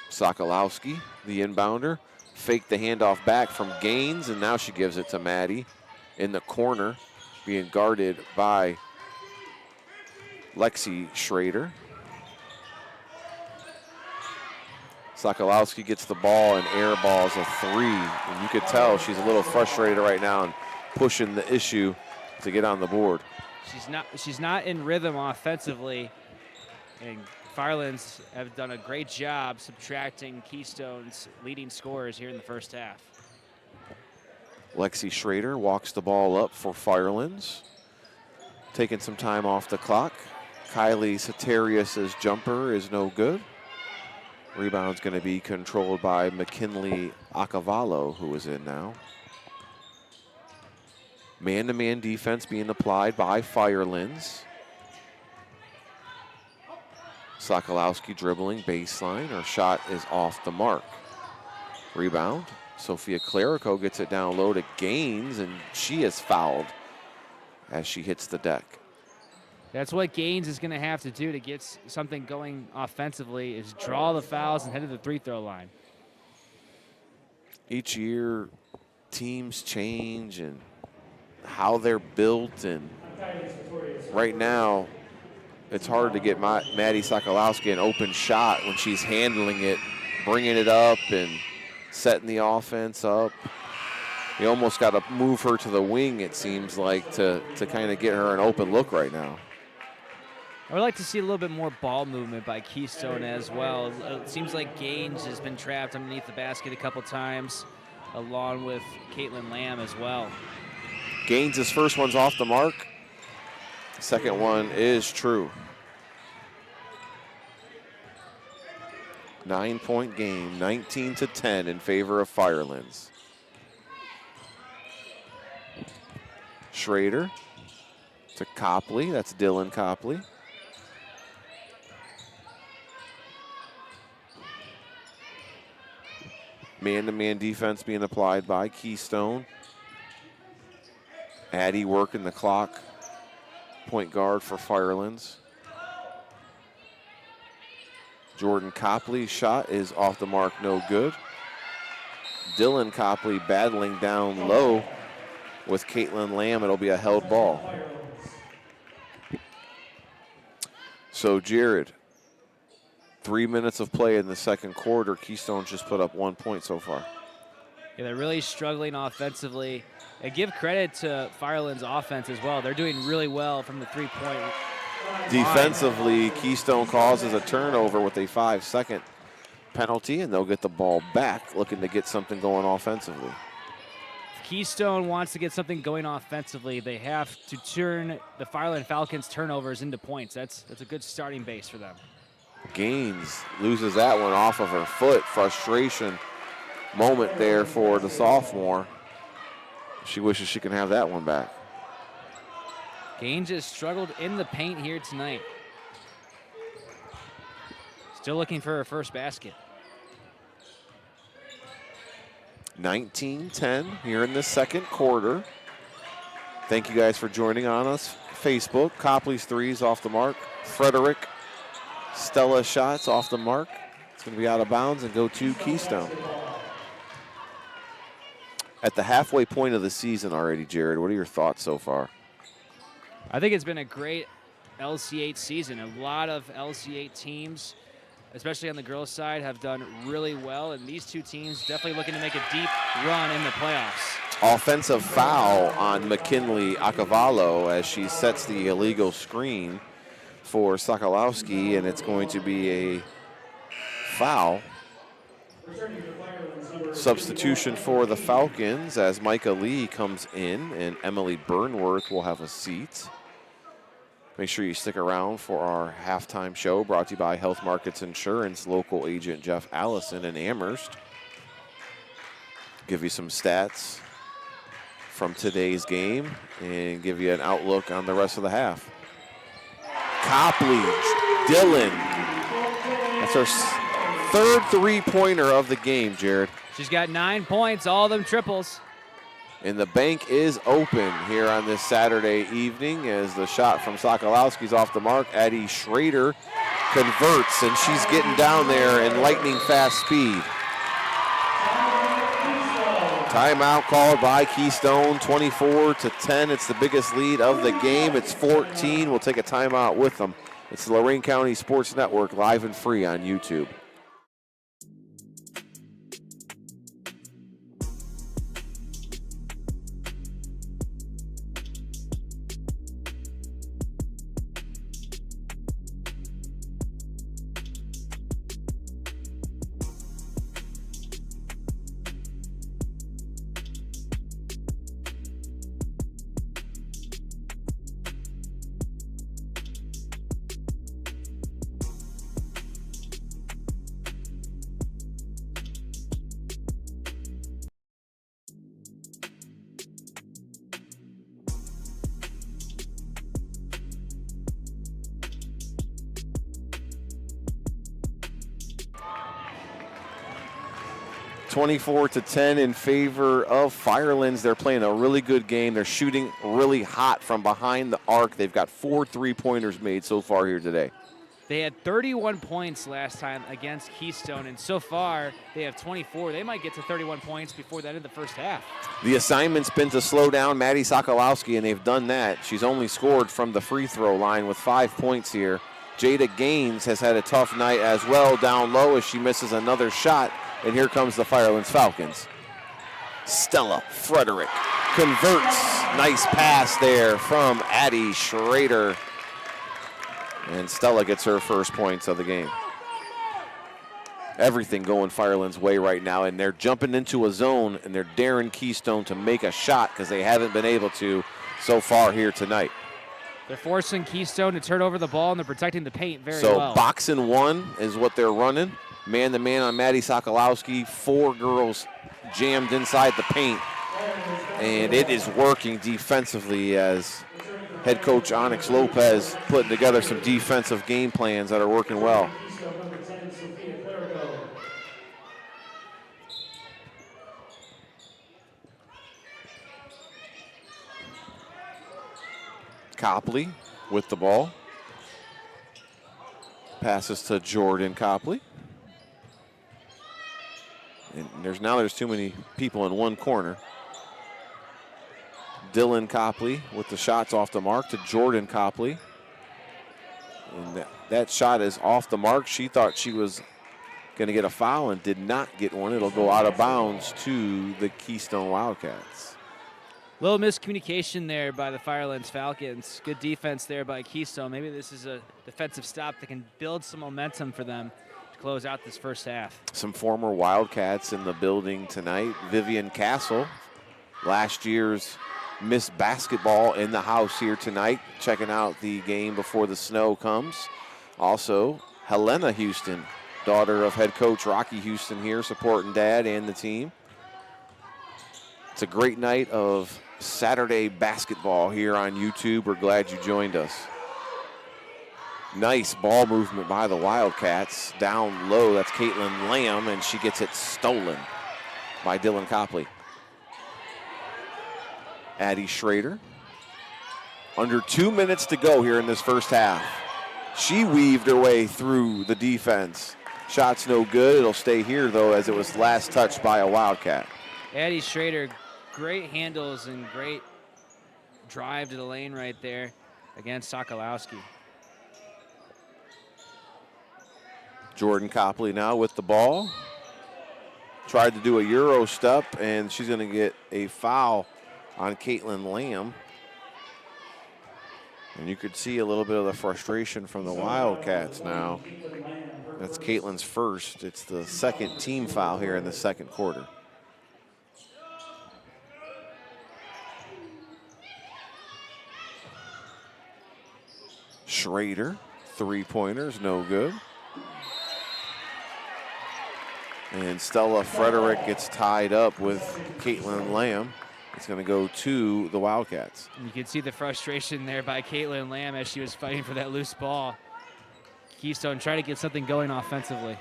Sokolowski, the inbounder, faked the handoff back from Gaines, and now she gives it to Maddie in the corner, being guarded by Lexi Schrader. Sokolowski gets the ball and airballs a three, and you could tell she's a little frustrated right now and pushing the issue to get on the board. She's not in rhythm offensively, and Firelands have done a great job subtracting Keystone's leading scorers here in the first half. Lexi Schrader walks the ball up for Firelands, taking some time off the clock. Kylie Satarius' jumper is no good. Rebound's going to be controlled by McKinley Acavalo, who is in now. Man-to-man defense being applied by Firelands. Sokolowski dribbling baseline. Her shot is off the mark. Rebound. Sophia Clerico gets it down low to Gaines, and she is fouled as she hits the deck. That's what Gaines is going to have to do to get something going offensively, is draw the fouls and head to the free throw line. Each year, teams change and how they're built, and right now, it's hard to get Maddie Sokolowski an open shot when she's handling it, bringing it up, and setting the offense up. You almost got to move her to the wing, it seems like, to kind of get her an open look right now. I would like to see a little bit more ball movement by Keystone as well. It seems like Gaines has been trapped underneath the basket a couple times, along with Caitlin Lamb as well. Gaines' first one's off the mark. Second one is true. 9-point game, 19-10 in favor of Firelands. Schrader to Copley. That's Dylan Copley. Man-to-man defense being applied by Keystone. Addie working the clock. Point guard for Firelands. Jordan Copley's shot is off the mark, no good. Dylan Copley battling down low with Caitlin Lamb. It'll be a held ball. So, Jared, 3 minutes of play in the second quarter. Keystone's just put up 1 point so far. Yeah, they're really struggling offensively. And give credit to Firelands' offense as well. They're doing really well from the three-point line. Defensively, Keystone causes a turnover with a 5-second penalty, and they'll get the ball back, looking to get something going offensively. If Keystone wants to get something going offensively, they have to turn the Fireland Falcons' turnovers into points. That's a good starting base for them. Gaines loses that one off of her foot. Frustration moment there for the sophomore. She wishes she can have that one back. Gaines has struggled in the paint here tonight. Still looking for her first basket. 19-10 here in the second quarter. Thank you guys for joining on us. Facebook, Copley's threes off the mark. Frederick, Stella shots off the mark. It's going to be out of bounds and go to Keystone. At the halfway point of the season already, Jared, what are your thoughts so far? I think it's been a great LC8 season. A lot of LC8 teams, especially on the girls' side, have done really well, and these two teams definitely looking to make a deep run in the playoffs. Offensive foul on McKinley Acavalo as she sets the illegal screen for Sokolowski, and it's going to be a foul. Substitution for the Falcons as Micah Lee comes in, and Emily Burnworth will have a seat. Make sure you stick around for our halftime show brought to you by Health Markets Insurance, local agent Jeff Allison in Amherst. Give you some stats from today's game and give you an outlook on the rest of the half. Copley, Dylan. That's her third three-pointer of the game, Jared. She's got 9 points, all of them triples. And the bank is open here on this Saturday evening as the shot from Sokolowski's off the mark. Addie Schrader converts, and she's getting down there in lightning fast speed. Timeout called by Keystone, 24-10. It's the biggest lead of the game. It's 14. We'll take a timeout with them. It's the Lorain County Sports Network, live and free on YouTube. 24-10 in favor of Firelands. They're playing a really good game. They're shooting really hot from behind the arc. They've got 4 3-pointers made so far here today. They had 31 points last time against Keystone, and so far they have 24. They might get to 31 points before the end of the first half. The assignment's been to slow down Maddie Sokolowski, and they've done that. She's only scored from the free throw line with 5 points here. Jada Gaines has had a tough night as well down low as she misses another shot, and here comes the Firelands Falcons. Stella Frederick converts. Nice pass there from Addie Schrader. And Stella gets her first points of the game. Everything going Firelands' way right now, and they're jumping into a zone, and they're daring Keystone to make a shot because they haven't been able to so far here tonight. They're forcing Keystone to turn over the ball, and they're protecting the paint very well. So boxing 1 is what they're running. Man-to-man on Maddie Sokolowski. 4 girls jammed inside the paint. And it is working defensively as head coach Onyx Lopez putting together some defensive game plans that are working well. Copley with the ball. Passes to Jordan Copley. And there's too many people in one corner. Dylan Copley with the shots off the mark to Jordan Copley. And that shot is off the mark. She thought she was going to get a foul and did not get one. It'll go out of bounds to the Keystone Wildcats. Little miscommunication there by the Firelands Falcons. Good defense there by Keystone. Maybe this is a defensive stop that can build some momentum for them to close out this first half. Some former Wildcats in the building tonight. Vivian Castle, last year's Miss Basketball, in the house here tonight, checking out the game before the snow comes. Also, Helena Houston, daughter of head coach Rocky Houston here, supporting dad and the team. It's a great night of Saturday basketball here on YouTube. We're glad you joined us. Nice ball movement by the Wildcats. Down low, that's Caitlin Lamb, and she gets it stolen by Dylan Copley. Addie Schrader. Under 2 minutes to go here in this first half. She weaved her way through the defense. Shot's no good. It'll stay here, though, as it was last touched by a Wildcat. Addie Schrader, great handles and great drive to the lane right there against Sokolowski. Jordan Copley now with the ball. Tried to do a Euro step, and she's going to get a foul on Caitlin Lamb. And you could see a little bit of the frustration from the Wildcats now. That's Caitlin's first. It's the second team foul here in the second quarter. Schrader, 3-pointers, no good. And Stella Frederick gets tied up with Caitlin Lamb. It's going to go to the Wildcats. And you can see the frustration there by Caitlin Lamb as she was fighting for that loose ball. Keystone trying to get something going offensively.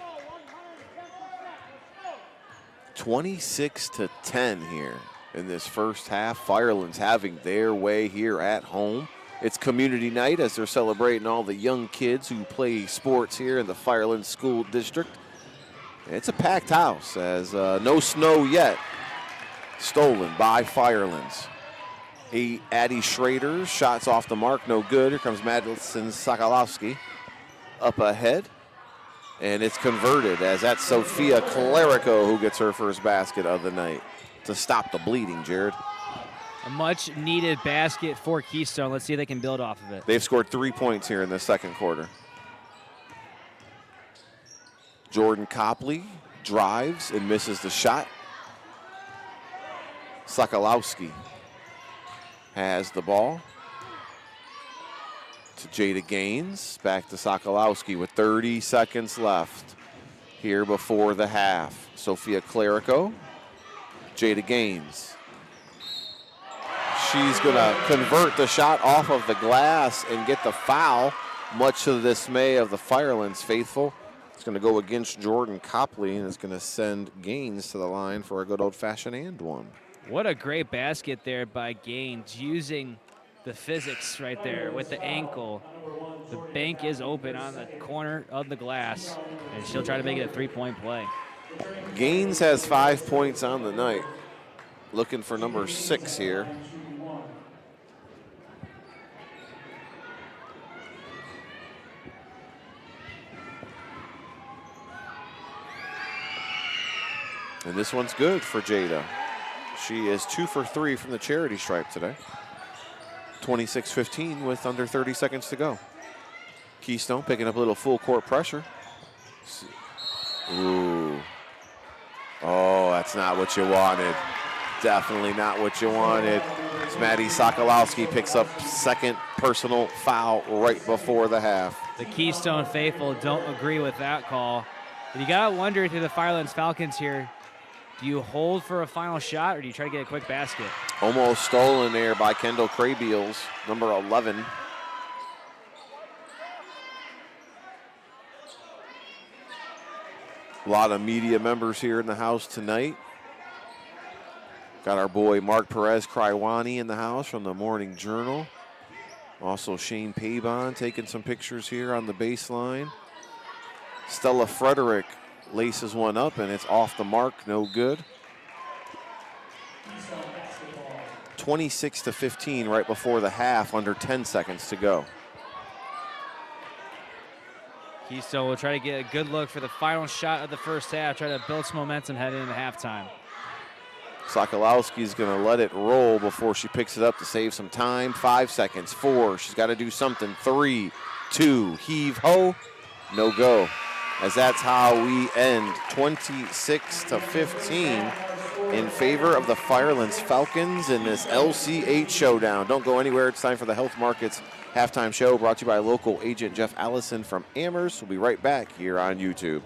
26-10 here in this first half. Firelands having their way here at home. It's community night as they're celebrating all the young kids who play sports here in the Firelands School District. It's a packed house as no snow yet. Stolen by Firelands. Addie Schrader, shots off the mark, no good. Here comes Madison Sokolowski up ahead. And it's converted as that's Sophia Clerico who gets her first basket of the night to stop the bleeding, Jared. A much needed basket for Keystone. Let's see if they can build off of it. They've scored 3 points here in the second quarter. Jordan Copley drives and misses the shot. Sokolowski has the ball to Jada Gaines. Back to Sokolowski with 30 seconds left here before the half. Sophia Clerico, Jada Gaines. She's going to convert the shot off of the glass and get the foul, much to the dismay of the Firelands faithful. It's going to go against Jordan Copley, and it's going to send Gaines to the line for a good old-fashioned and one. What a great basket there by Gaines, using the physics right there with the ankle. The bank is open on the corner of the glass, and she'll try to make it a three-point play. Gaines has 5 points on the night. Looking for number 6 here. And this one's good for Jada. She is 2 for 3 from the charity stripe today. 26-15 with under 30 seconds to go. Keystone picking up a little full court pressure. Ooh. Oh, that's not what you wanted. Definitely not what you wanted. As Maddie Sokolowski picks up second personal foul right before the half. The Keystone faithful don't agree with that call. But you gotta wonder to the Firelands Falcons here, do you hold for a final shot or do you try to get a quick basket? Almost stolen there by Kendall Crabeels, number 11. A lot of media members here in the house tonight. Got our boy Mark Perez Kraiwani in the house from the Morning Journal. Also Shane Pabon taking some pictures here on the baseline. Stella Frederick laces one up and it's off the mark, no good. 26-15 right before the half, under 10 seconds to go. Keystone will try to get a good look for the final shot of the first half, try to build some momentum heading into halftime. Sokolowski's going to let it roll before she picks it up to save some time. 5 seconds, 4, she's got to do something. 3, 2, heave ho, no go. As that's how we end 26-15 in favor of the Firelands Falcons in this LC8 showdown. Don't go anywhere, it's time for the Health Markets halftime show brought to you by local agent Jeff Allison from Amherst. We'll be right back here on YouTube.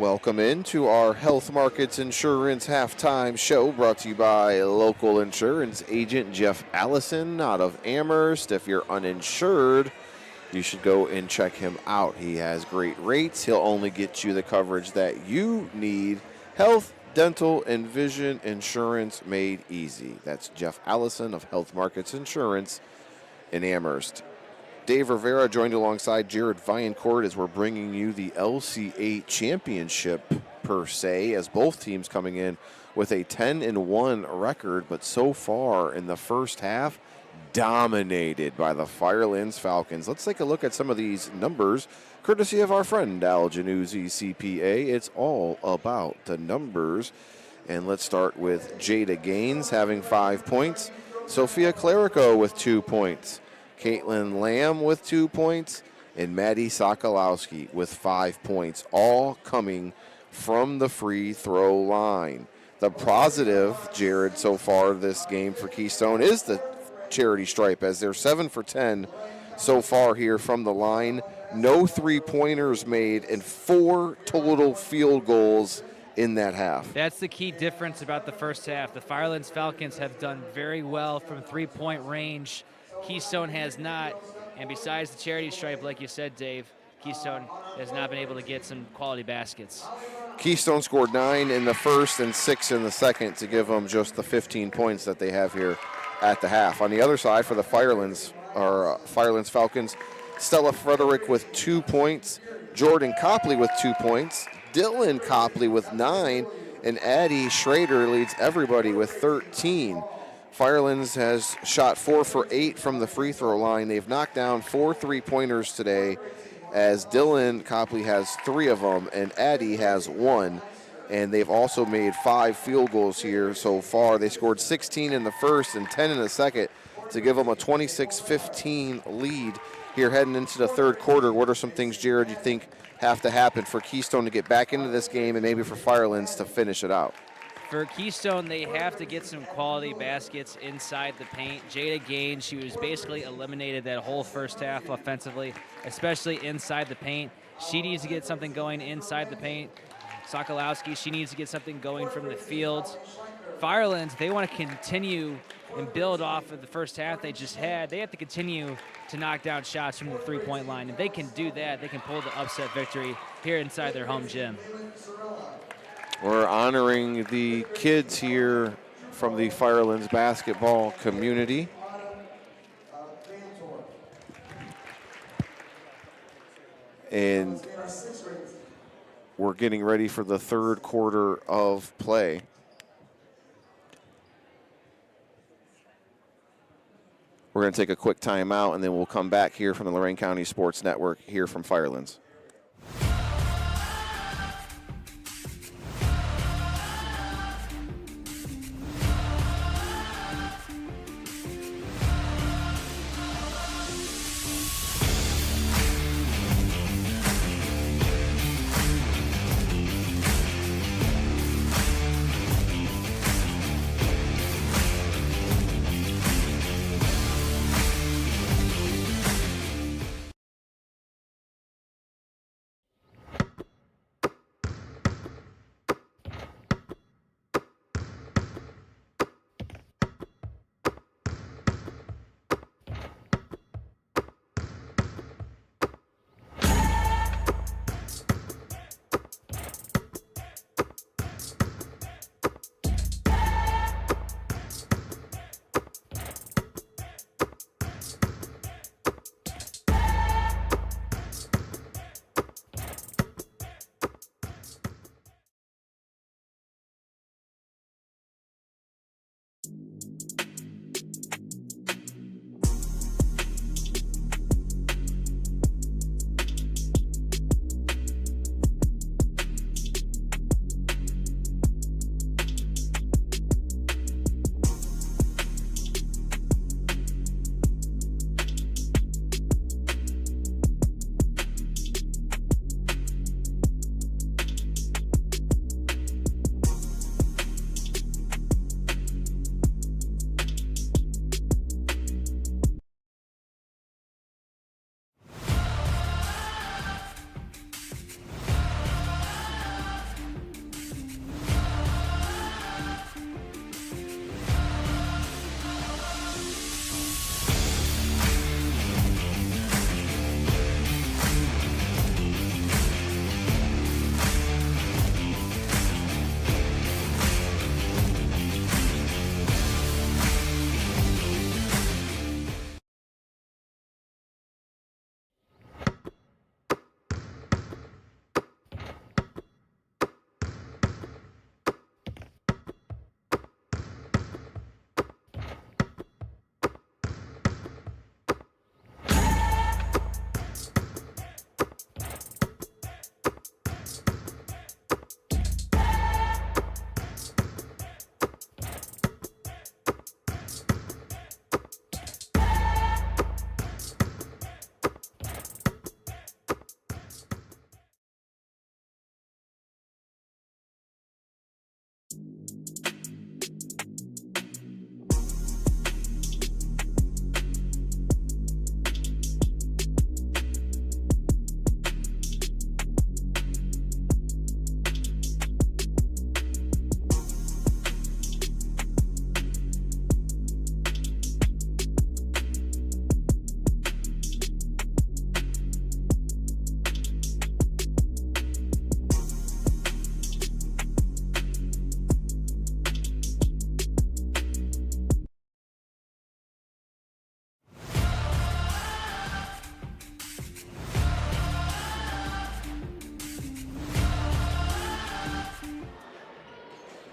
Welcome into our Health Markets Insurance halftime show, brought to you by local insurance agent Jeff Allison out of Amherst. If you're uninsured, you should go and check him out. He has great rates. He'll only get you the coverage that you need. Health, dental, and vision insurance made easy. That's Jeff Allison of Health Markets Insurance in Amherst. Dave Rivera joined alongside Jared Viancourt as we're bringing you the LCA championship per se, as both teams coming in with a 10-1 record, but so far in the first half, dominated by the Firelands Falcons. Let's take a look at some of these numbers, courtesy of our friend Al Januzzi, CPA. It's all about the numbers. And let's start with Jada Gaines having 5 points, Sophia Clerico with 2 points, Caitlin Lamb with 2 points, and Maddie Sokolowski with 5 points, all coming from the free throw line. The positive, Jared, so far this game for Keystone is the charity stripe, as they're 7 for 10 so far here from the line. No three-pointers made and 4 total field goals in that half. That's the key difference about the first half. The Firelands Falcons have done very well from three-point range. Keystone has not, and besides the charity stripe, like you said, Dave, Keystone has not been able to get some quality baskets. Keystone scored 9 in the first and 6 in the second to give them just the 15 points that they have here at the half. On the other side for the Firelands Falcons, Stella Frederick with 2 points, Jordan Copley with 2 points, Dylan Copley with 9, and Addie Schrader leads everybody with 13. Firelands has shot 4 for 8 from the free throw line. They've knocked down 4 3-pointers today, as Dylan Copley has 3 of them and Addie has 1. And they've also made 5 field goals here so far. They scored 16 in the first and 10 in the second to give them a 26-15 lead here heading into the third quarter. What are some things, Jared, you think have to happen for Keystone to get back into this game and maybe for Firelands to finish it out? For Keystone, they have to get some quality baskets inside the paint. Jada Gaines, she was basically eliminated that whole first half offensively, especially inside the paint. She needs to get something going inside the paint. Sokolowski, she needs to get something going from the field. Firelands, they want to continue and build off of the first half they just had. They have to continue to knock down shots from the three-point line. If they can do that, they can pull the upset victory here inside their home gym. We're honoring the kids here from the Firelands basketball community. And we're getting ready for the third quarter of play. We're going to take a quick timeout, and then we'll come back here from the Lorain County Sports Network here from Firelands.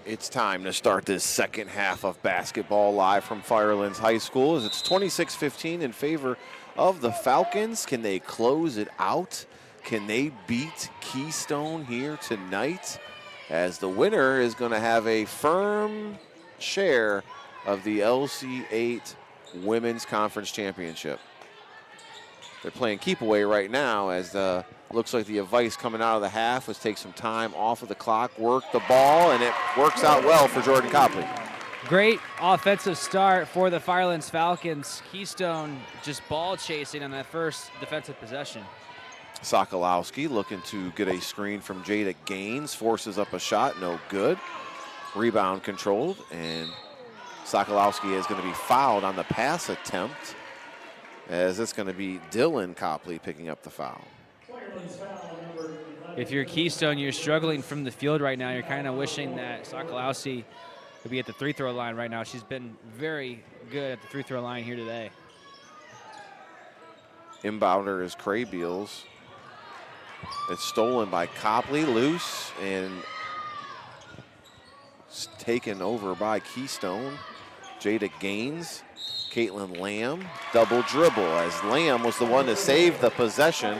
It's time to start this second half of basketball live from Firelands High School as it's 26-15 in favor of the Falcons. Can they close it out? Can they beat Keystone here tonight? As the winner is going to have a firm share of the LC8 Women's Conference Championship. They're playing keep away right now as looks like the advice coming out of the half was take some time off of the clock, work the ball, and it works out well for Jordan Copley. Great offensive start for the Firelands Falcons. Keystone just ball chasing on that first defensive possession. Sokolowski looking to get a screen from Jada Gaines, forces up a shot, no good. Rebound controlled, and Sokolowski is going to be fouled on the pass attempt, as it's going to be Dylan Copley picking up the foul. If you're Keystone, you're struggling from the field right now. You're kind of wishing that Sokolowski would be at the free throw line right now. She's been very good at the free throw line here today. Inbounder is Craybeals. It's stolen by Copley, loose, and taken over by Keystone. Jada Gaines, Caitlin Lamb, double dribble, as Lamb was the one to save the possession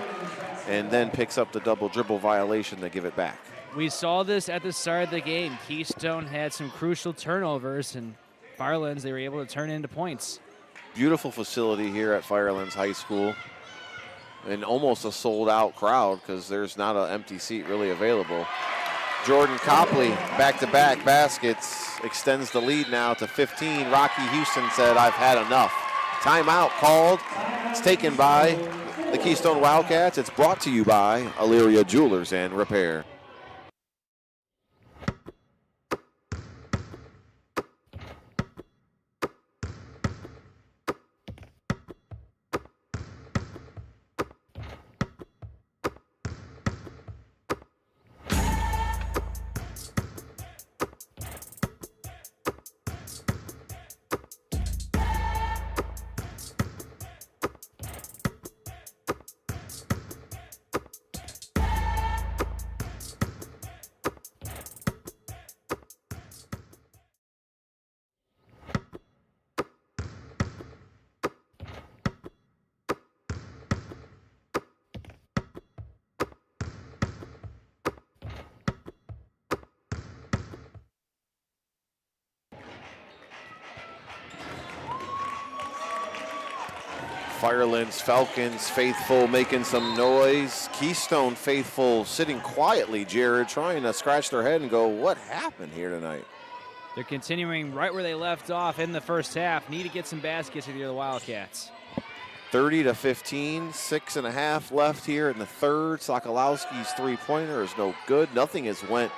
and then picks up the double dribble violation to give it back. We saw this at the start of the game. Keystone had some crucial turnovers, and Firelands, they were able to turn into points. Beautiful facility here at Firelands High School, and almost a sold-out crowd because there's not an empty seat really available. Jordan Copley, back-to-back baskets, extends the lead now to 15. Rocky Houston said, "I've had enough." Timeout called. It's taken by the Keystone Wildcats. It's brought to you by Elyria Jewelers and Repair. Firelands Falcons faithful making some noise. Keystone faithful sitting quietly, Jared, trying to scratch their head and go, what happened here tonight? They're continuing right where they left off in the first half. Need to get some baskets if you're the Wildcats. 30-15, 6.5 left here in the third. Sokolowski's three-pointer is no good. Nothing has went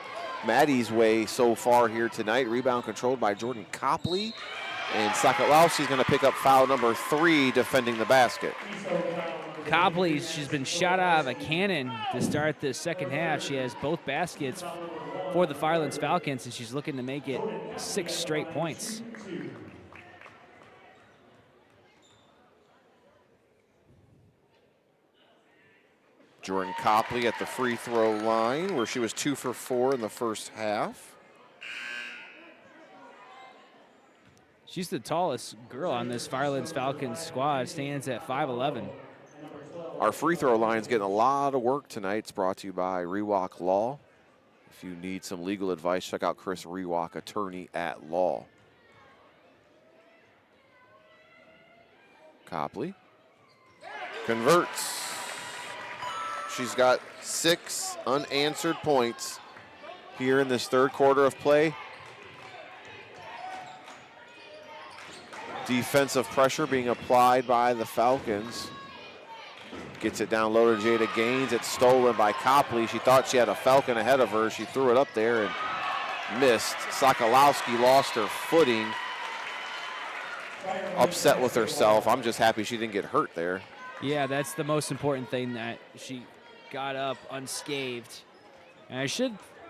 Maddie's way so far here tonight. Rebound controlled by Jordan Copley. And Sokolowski's going to pick up foul number 3 defending the basket. Copley, she's been shot out of a cannon to start this second half. She has both baskets for the Firelands Falcons, and she's looking to make it 6 straight points. Jordan Copley at the free throw line, where she was 2 for 4 in the first half. She's the tallest girl on this Firelands Falcons squad, stands at 5'11". Our free throw line's getting a lot of work tonight. It's brought to you by Rewalk Law. If you need some legal advice, check out Chris Rewalk, attorney at law. Copley converts. She's got 6 unanswered points here in this third quarter of play. Defensive pressure being applied by the Falcons. Gets it down low to Jada Gaines. It's stolen by Copley. She thought she had a Falcon ahead of her. She threw it up there and missed. Sokolowski lost her footing. Upset with herself. I'm just happy she didn't get hurt there. Yeah, that's the most important thing, that she got up unscathed. And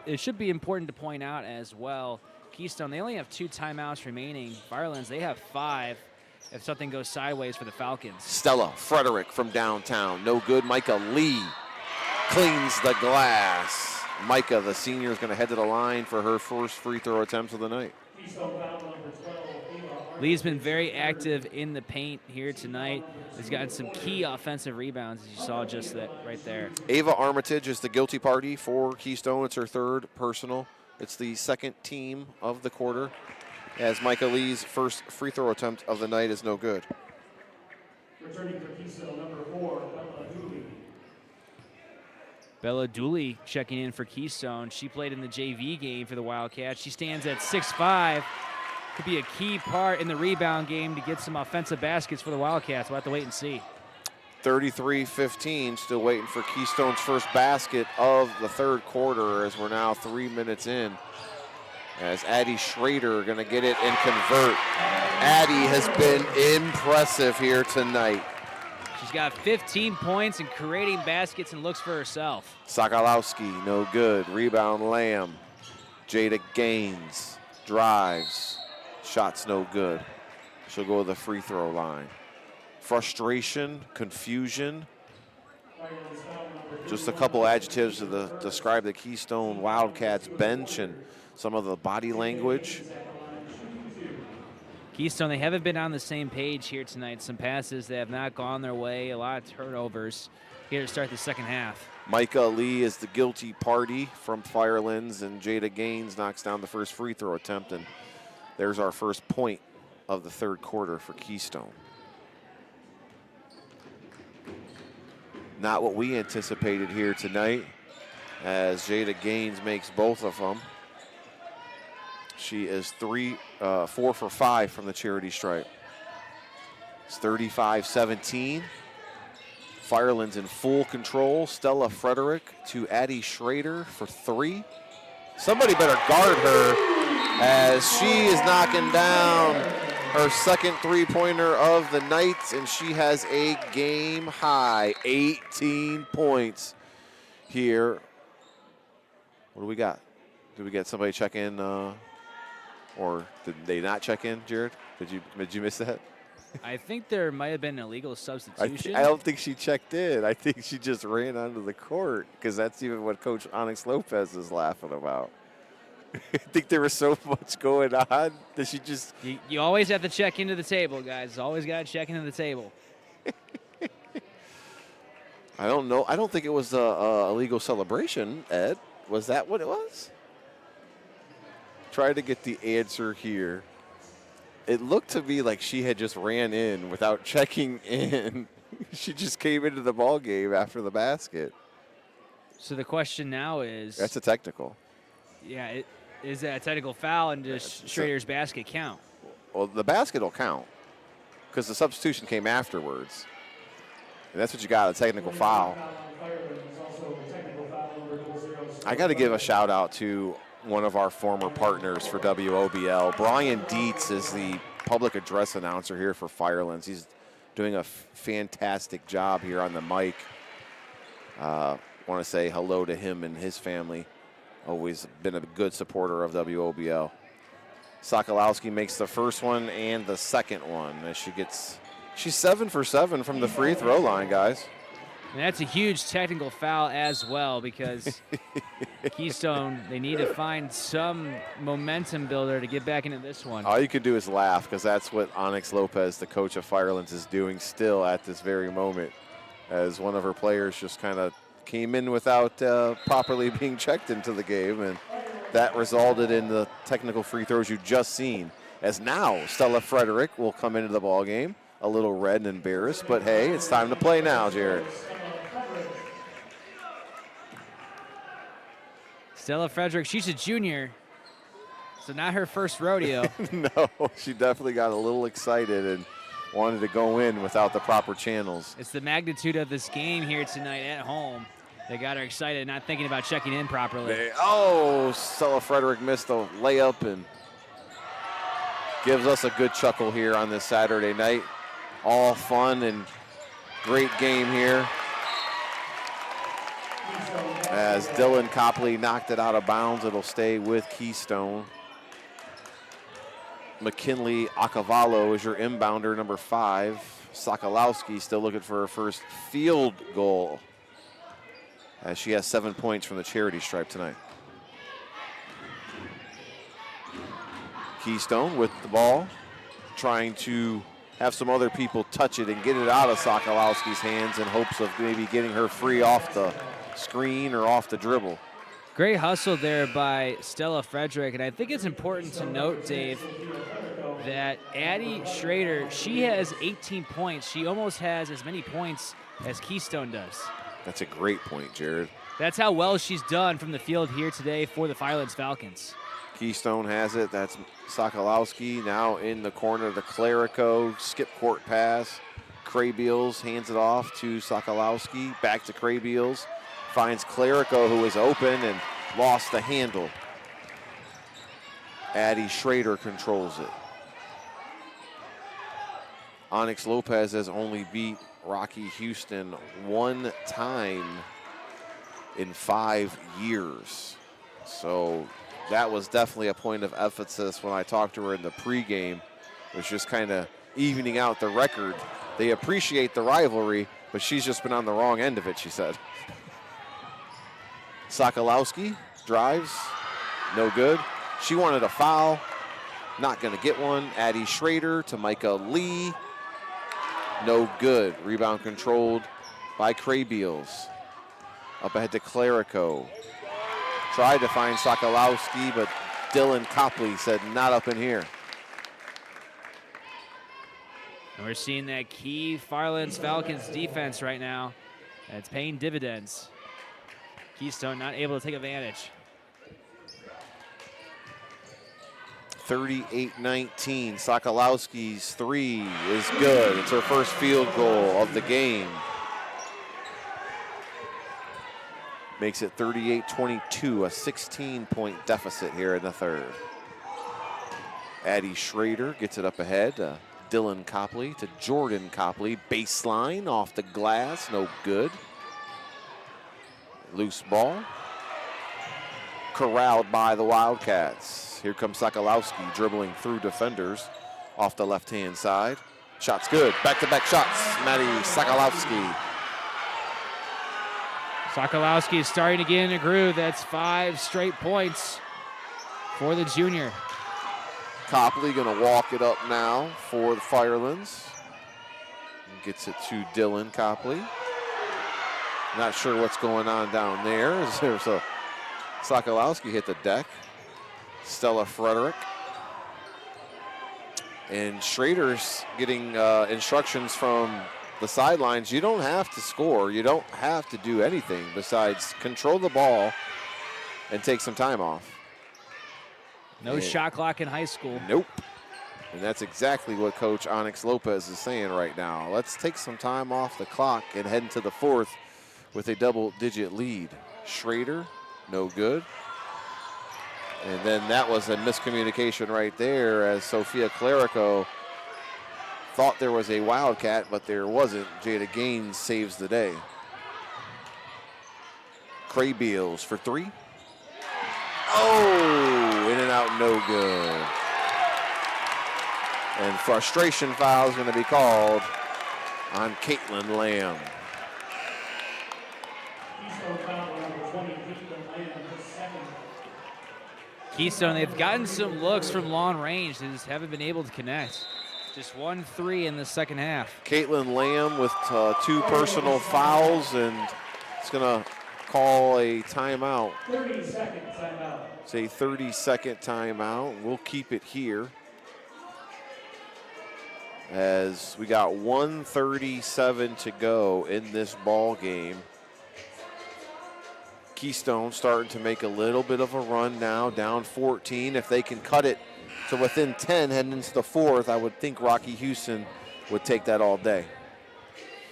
it should be important to point out as well, Keystone, they only have 2 timeouts remaining. Firelands, they have 5 if something goes sideways for the Falcons. Stella Frederick from downtown, no good. Micah Lee cleans the glass. Micah, the senior, is going to head to the line for her first free throw attempt of the night. Lee's been very active in the paint here tonight. He's gotten some key offensive rebounds, as you saw just that right there. Ava Armitage is the guilty party for Keystone. It's her third personal. It's the second team of the quarter, as Micah Lee's first free throw attempt of the night is no good. Returning for Keystone, number 4, Bella Dooley. Bella Dooley checking in for Keystone. She played in the JV game for the Wildcats. She stands at 6'5". Could be a key part in the rebound game to get some offensive baskets for the Wildcats. We'll have to wait and see. 33-15, still waiting for Keystone's first basket of the third quarter as we're now 3 minutes in. As Addie Schrader going to get it and convert. Addie has been impressive here tonight. She's got 15 points and creating baskets and looks for herself. Sokolowski, no good. Rebound, Lamb. Jada Gaines drives. Shots no good. She'll go to the free throw line. Frustration, confusion. Just a couple adjectives to describe the Keystone Wildcats bench and some of the body language. Keystone, they haven't been on the same page here tonight. Some passes that have not gone their way, a lot of turnovers here to start the second half. Micah Lee is the guilty party from Firelands, and Jada Gaines knocks down the first free throw attempt, and there's our first point of the third quarter for Keystone. Not what we anticipated here tonight, as Jada Gaines makes both of them. She is 4 for 5 from the charity stripe. It's 35-17. Firelands in full control. Stella Frederick to Addie Schrader for 3. Somebody better guard her as she is knocking down her second three-pointer of the night, and she has a game-high 18 points here. What do we got? Did we get somebody check in, or did they not check in, Jared? Did you miss that? I think there might have been an illegal substitution. I don't think she checked in. I think she just ran onto the court, because that's even what Coach Onyx Lopez is laughing about. I think there was so much going on that she just... You always have to check into the table, guys. Always got to check into the table. I don't know. I don't think it was a legal celebration, Ed. Was that what it was? Try to get the answer here. It looked to me like she had just ran in without checking in. She just came into the ball game after the basket. So the question now is... That's a technical. Yeah, is that a technical foul, and does Schrader's basket count? Well, the basket will count because the substitution came afterwards. And that's what you got, a technical foul. I got to give a shout out to one of our former partners for WOBL. Brian Dietz is the public address announcer here for Firelands. He's doing a fantastic job here on the mic. Want to say hello to him and his family. Always been a good supporter of WOBL. Sokolowski makes the first one and the second one as she's 7 for 7 from the free throw line, guys. And that's a huge technical foul as well, because Keystone, they need to find some momentum builder to get back into this one. All you could do is laugh, because that's what Onyx Lopez, the coach of Firelands, is doing still at this very moment, as one of her players just kind of came in without properly being checked into the game, and that resulted in the technical free throws you just seen. As now Stella Frederick will come into the ball game, a little red and embarrassed, but hey, it's time to play now, Jared. Stella Frederick, she's a junior, so not her first rodeo. No, she definitely got a little excited and wanted to go in without the proper channels. It's the magnitude of this game here tonight at home that got her excited, not thinking about checking in properly. Stella Frederick missed a layup and gives us a good chuckle here on this Saturday night. All fun and great game here. As Dylan Copley knocked it out of bounds, it'll stay with Keystone. McKinley Acavalo is your inbounder, number 5. Sokolowski still looking for her first field goal as she has 7 points from the charity stripe tonight. Keystone with the ball, trying to have some other people touch it and get it out of Sokolowski's hands in hopes of maybe getting her free off the screen or off the dribble. Great hustle there by Stella Frederick, and I think it's important to note, Dave, that Addie Schrader, she has 18 points. She almost has as many points as Keystone does. That's a great point, Jared. That's how well she's done from the field here today for the Firelands Falcons. Keystone has it. That's Sokolowski now in the corner to Clerico. Skip court pass. Kraybiels hands it off to Sokolowski. Back to Kraybiels. Finds Clerico, who is open and lost the handle. Addie Schrader controls it. Onyx Lopez has only beat Rocky Houston one time in 5 years. So that was definitely a point of emphasis when I talked to her in the pregame. It was just kind of evening out the record. They appreciate the rivalry, but she's just been on the wrong end of it, she said. Sokolowski drives, no good. She wanted a foul, not going to get one. Addie Schrader to Micah Lee, no good. Rebound controlled by Kraybiels. Up ahead to Clerico. Tried to find Sokolowski, but Dylan Copley said not up in here. And we're seeing that key Firelands Falcons defense right now. And it's paying dividends. Keystone not able to take advantage. 38-19. Sokolowski's three is good. It's her first field goal of the game. Makes it 38-22, a 16-point deficit here in the third. Addie Schrader gets it up ahead. Dylan Copley to Jordan Copley. Baseline off the glass, no good. Loose ball. Corralled by the Wildcats. Here comes Sokolowski dribbling through defenders off the left-hand side. Shot's good. Back-to-back shots. Maddie Sokolowski. Sokolowski is starting to get in a groove. That's 5 straight points for the junior. Copley gonna walk it up now for the Firelands. Gets it to Dylan Copley. Not sure what's going on down there. There's a Sokolowski hit the deck. Stella Frederick. And Schrader's getting instructions from the sidelines. You don't have to score. You don't have to do anything besides control the ball and take some time off. No shot clock in high school. Nope. And that's exactly what Coach Onyx Lopez is saying right now. Let's take some time off the clock and head into the fourth with a double-digit lead. Schrader, no good. And then that was a miscommunication right there as Sophia Clerico thought there was a Wildcat, but there wasn't. Jada Gaines saves the day. Kraybiels for three. Oh, in and out, no good. And frustration foul is going to be called on Caitlin Lamb. Keystone, they've gotten some looks from long range. They just haven't been able to connect. Just 1-3 in the second half. Caitlin Lamb with 2 personal fouls, and it's going to call a timeout. 30-second timeout. It's a 30-second timeout. We'll keep it here as we got 1:37 to go in this ball game. Keystone starting to make a little bit of a run now, down 14. If they can cut it to within 10 heading into the fourth, I would think Rocky Houston would take that all day.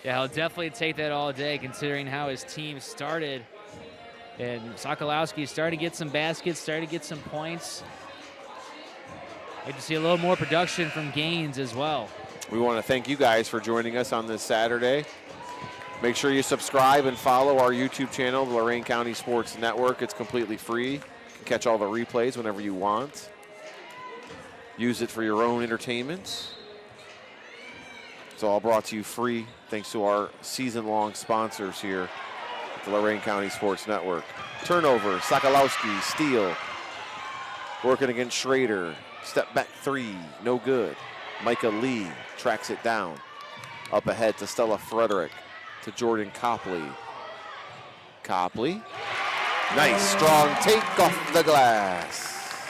Yeah, he'll definitely take that all day considering how his team started. And Sokolowski starting to get some baskets, starting to get some points. Like to see a little more production from Gaines as well. We want to thank you guys for joining us on this Saturday. Make sure you subscribe and follow our YouTube channel, the Lorain County Sports Network. It's completely free. You can catch all the replays whenever you want. Use it for your own entertainment. It's all brought to you free thanks to our season-long sponsors here the Lorain County Sports Network. Turnover, Sokolowski, steal. Working against Schrader. Step back three, no good. Micah Lee tracks it down. Up ahead to Stella Frederick, to Jordan Copley. Copley, nice strong take off the glass.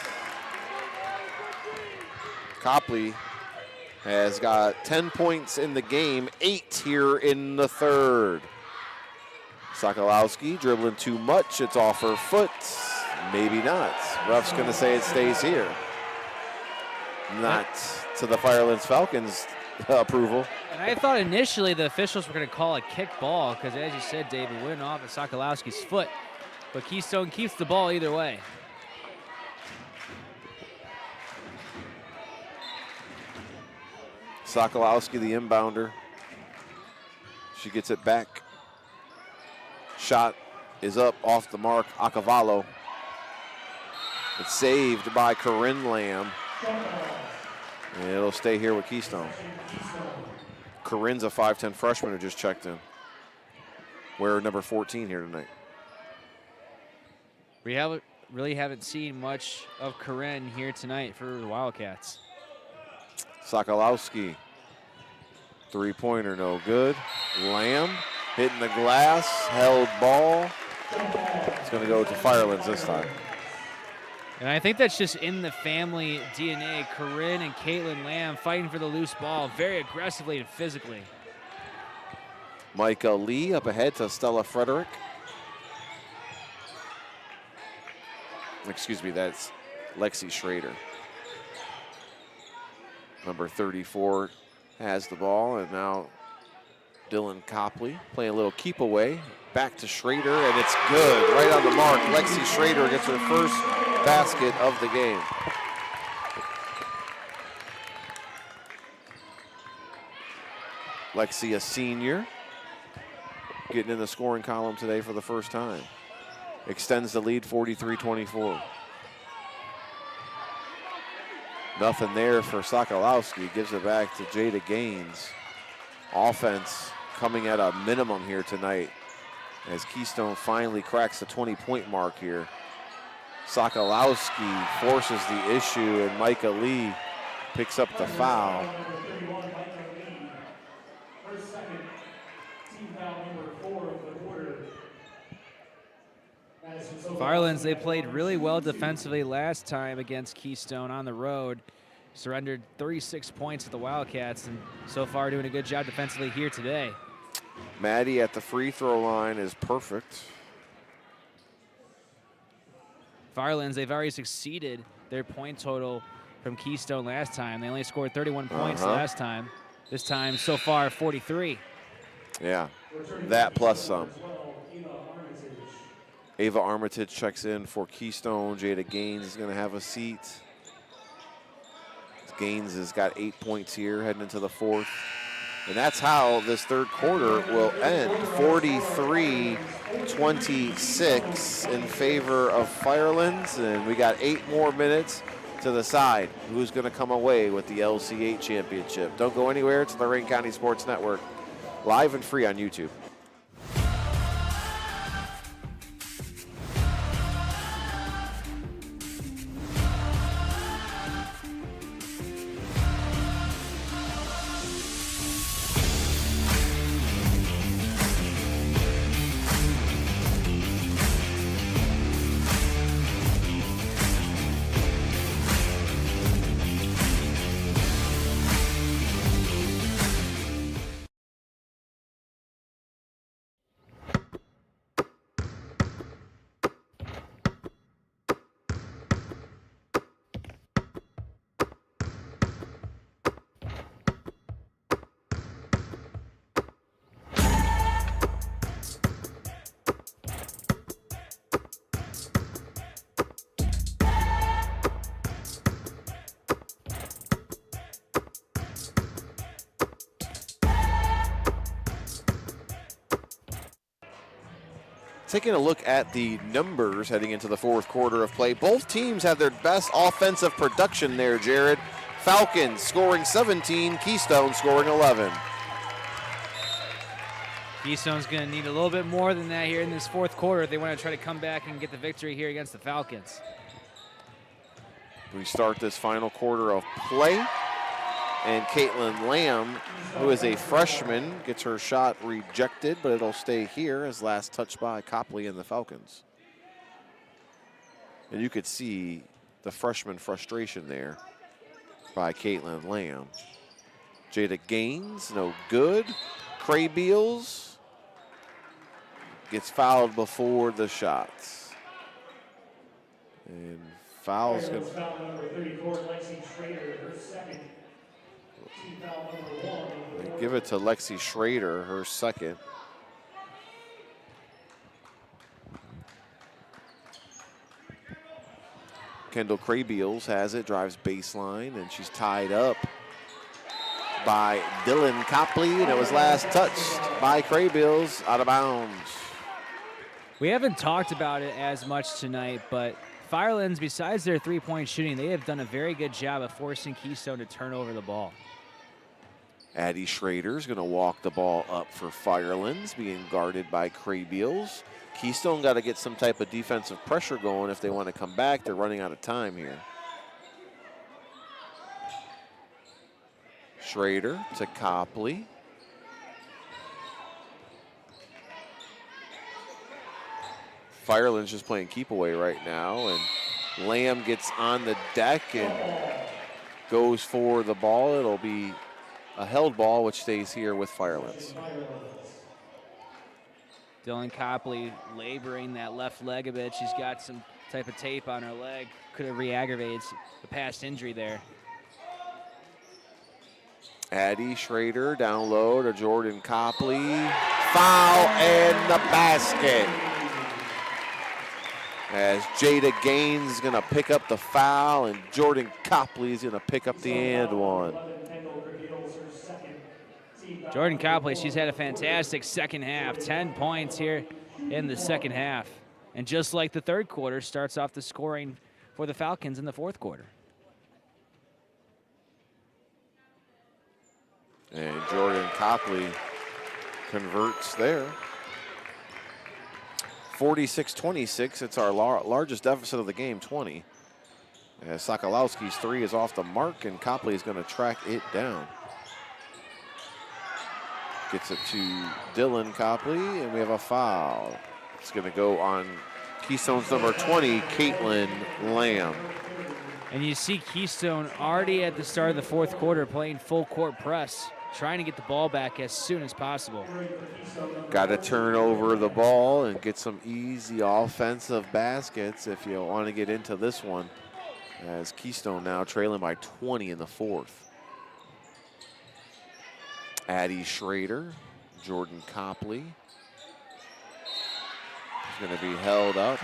Copley has got 10 points in the game, 8 here in the third. Sokolowski dribbling too much, it's off her foot. Maybe not. Ref's gonna say it stays here. Not to the Firelands Falcons' approval. And I thought initially the officials were going to call a kick ball because, as you said, David, went off at Sokolowski's foot. But Keystone keeps the ball either way. Sokolowski, the inbounder. She gets it back. Shot is up off the mark. Acavalo. It's saved by Corinne Lamb. And it'll stay here with Keystone. Corinne's a 5'10 freshman who just checked in. We're number 14 here tonight. We really haven't seen much of Corinne here tonight for the Wildcats. Sokolowski. Three-pointer, no good. Lamb hitting the glass, held ball. It's going to go to Firelands this time. And I think that's just in the family DNA. Corinne and Caitlin Lamb fighting for the loose ball very aggressively and physically. Micah Lee up ahead to Stella Frederick. Excuse me, that's Lexi Schrader. Number 34 has the ball, and now Dylan Copley playing a little keep away. Back to Schrader, and it's good. Right on the mark. Lexi Schrader gets her first basket of the game. Lexi, a senior, getting in the scoring column today for the first time. Extends the lead 43-24. Nothing there for Sokolowski. Gives it back to Jada Gaines. Offense coming at a minimum here tonight as Keystone finally cracks the 20-point mark here. Sokolowski forces the issue, and Micah Lee picks up the foul. Firelands, they played really well defensively last time against Keystone on the road. Surrendered 36 points to the Wildcats, and so far doing a good job defensively here today. Maddie at the free throw line is perfect. Firelands, they've already succeeded their point total from Keystone last time. They only scored 31 points last time. This time, so far, 43. Yeah, that plus some. Ava Armitage checks in for Keystone. Jada Gaines is going to have a seat. Gaines has got 8 points here heading into the fourth. And that's how this third quarter will end. 43-26 in favor of Firelands. And we got 8 more minutes to decide who's going to come away with the LC8 championship. Don't go anywhere. It's the Lorain County Sports Network, live and free on YouTube. Taking a look at the numbers heading into the fourth quarter of play. Both teams have their best offensive production there, Jared. Falcons scoring 17, Keystone scoring 11. Keystone's going to need a little bit more than that here in this fourth quarter if they want to try to come back and get the victory here against the Falcons. We start this final quarter of play, and Caitlin Lamb, who is a freshman, gets her shot rejected, but it'll stay here as last touch by Copley and the Falcons. And you could see the freshman frustration there by Caitlin Lamb. Jada Gaines, no good. Craybeals gets fouled before the shots. And fouls. Foul number 34, Lexi Schrader, her second. Team foul number 1. They give it to Lexi Schrader, her second. Kendall Craybeals has it, drives baseline, and she's tied up by Dylan Copley, and it was last touched by Craybeals out of bounds. We haven't talked about it as much tonight, but Firelands, besides their three-point shooting, they have done a very good job of forcing Keystone to turn over the ball. Addie Schrader's going to walk the ball up for Firelands, being guarded by Craybeals. Keystone got to get some type of defensive pressure going if they want to come back. They're running out of time here. Schrader to Copley. Firelands just playing keep away right now, and Lamb gets on the deck and goes for the ball. It'll be a held ball, which stays here with Firelands. Dylan Copley laboring that left leg a bit. She's got some type of tape on her leg. Could have re-aggravated the past injury there. Addie Schrader down low to Jordan Copley. Foul and the basket. As Jada Gaines is going to pick up the foul, and Jordan Copley is going to pick up the and one. Jordan Copley, she's had a fantastic second half. 10 points here in the second half. And just like the third quarter, starts off the scoring for the Falcons in the fourth quarter. And Jordan Copley converts there. 46-26, it's our largest deficit of the game, 20. As Sokolowski's three is off the mark, and Copley is going to track it down. Gets it to Dylan Copley, and we have a foul. It's going to go on Keystone's number 20, Caitlin Lamb. And you see Keystone already at the start of the fourth quarter playing full court press, trying to get the ball back as soon as possible. Got to turn over the ball and get some easy offensive baskets if you want to get into this one, as Keystone now trailing by 20 in the fourth. Addie Schrader, Jordan Copley is going to be held up.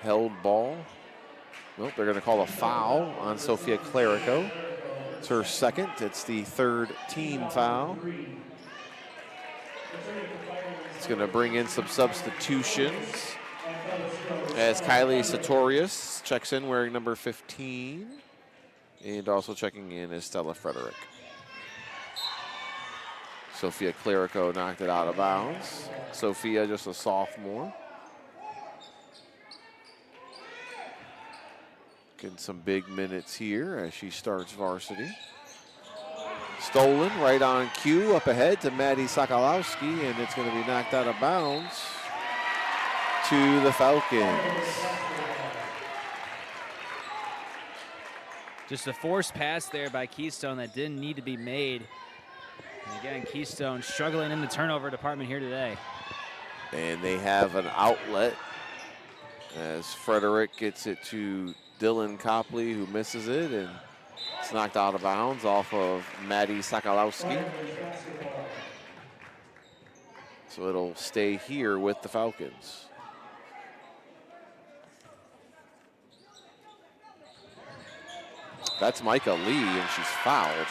Held ball. Nope, they're going to call a foul on Sophia Clerico. It's her second. It's the third team foul. It's going to bring in some substitutions as Kylie Sartorius checks in wearing number 15. And also checking in is Stella Frederick. Sophia Clerico knocked it out of bounds. Sophia, just a sophomore. Getting some big minutes here as she starts varsity. Stolen right on cue up ahead to Maddie Sokolowski, and it's going to be knocked out of bounds to the Falcons. Just a forced pass there by Keystone that didn't need to be made. And again, Keystone struggling in the turnover department here today. And they have an outlet as Frederick gets it to Dylan Copley, who misses it, and it's knocked out of bounds off of Maddie Sokolowski. So it'll stay here with the Falcons. That's Micah Lee, and she's fouled.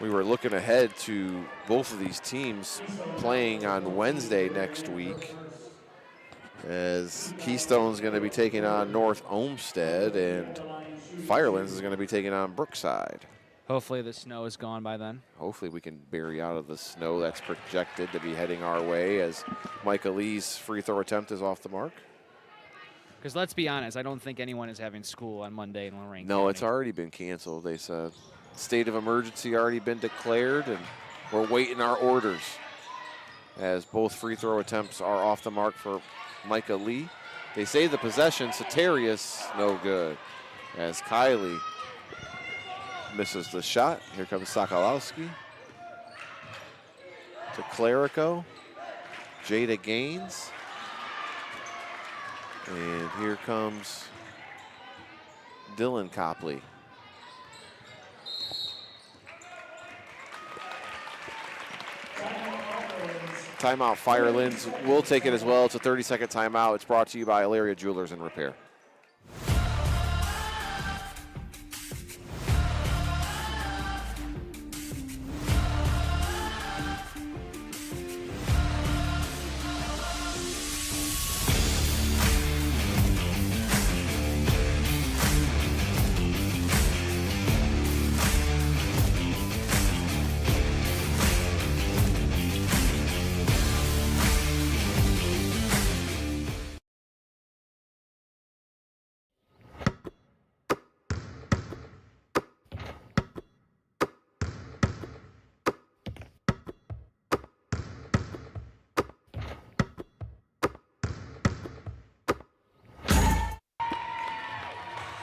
We were looking ahead to both of these teams playing on Wednesday next week. as Keystone's going to be taking on North Olmsted, and Firelands is going to be taking on Brookside. Hopefully the snow is gone by then. Hopefully we can bury out of the snow that's projected to be heading our way, as Micah Lee's free throw attempt is off the mark. Because let's be honest, I don't think anyone is having school on Monday in Lorain No, County. it's already been canceled, they said. State of emergency already been declared, and we're waiting our orders, as both free throw attempts are off the mark for Micah Lee. They say the possession, Satarius, no good, as Kylie misses the shot. Here comes Sokolowski to Clerico. Jada Gaines. And here comes Dylan Copley. Timeout, Firelands. We'll take it as well. It's a 30-second timeout. It's brought to you by Ilaria Jewelers and Repair.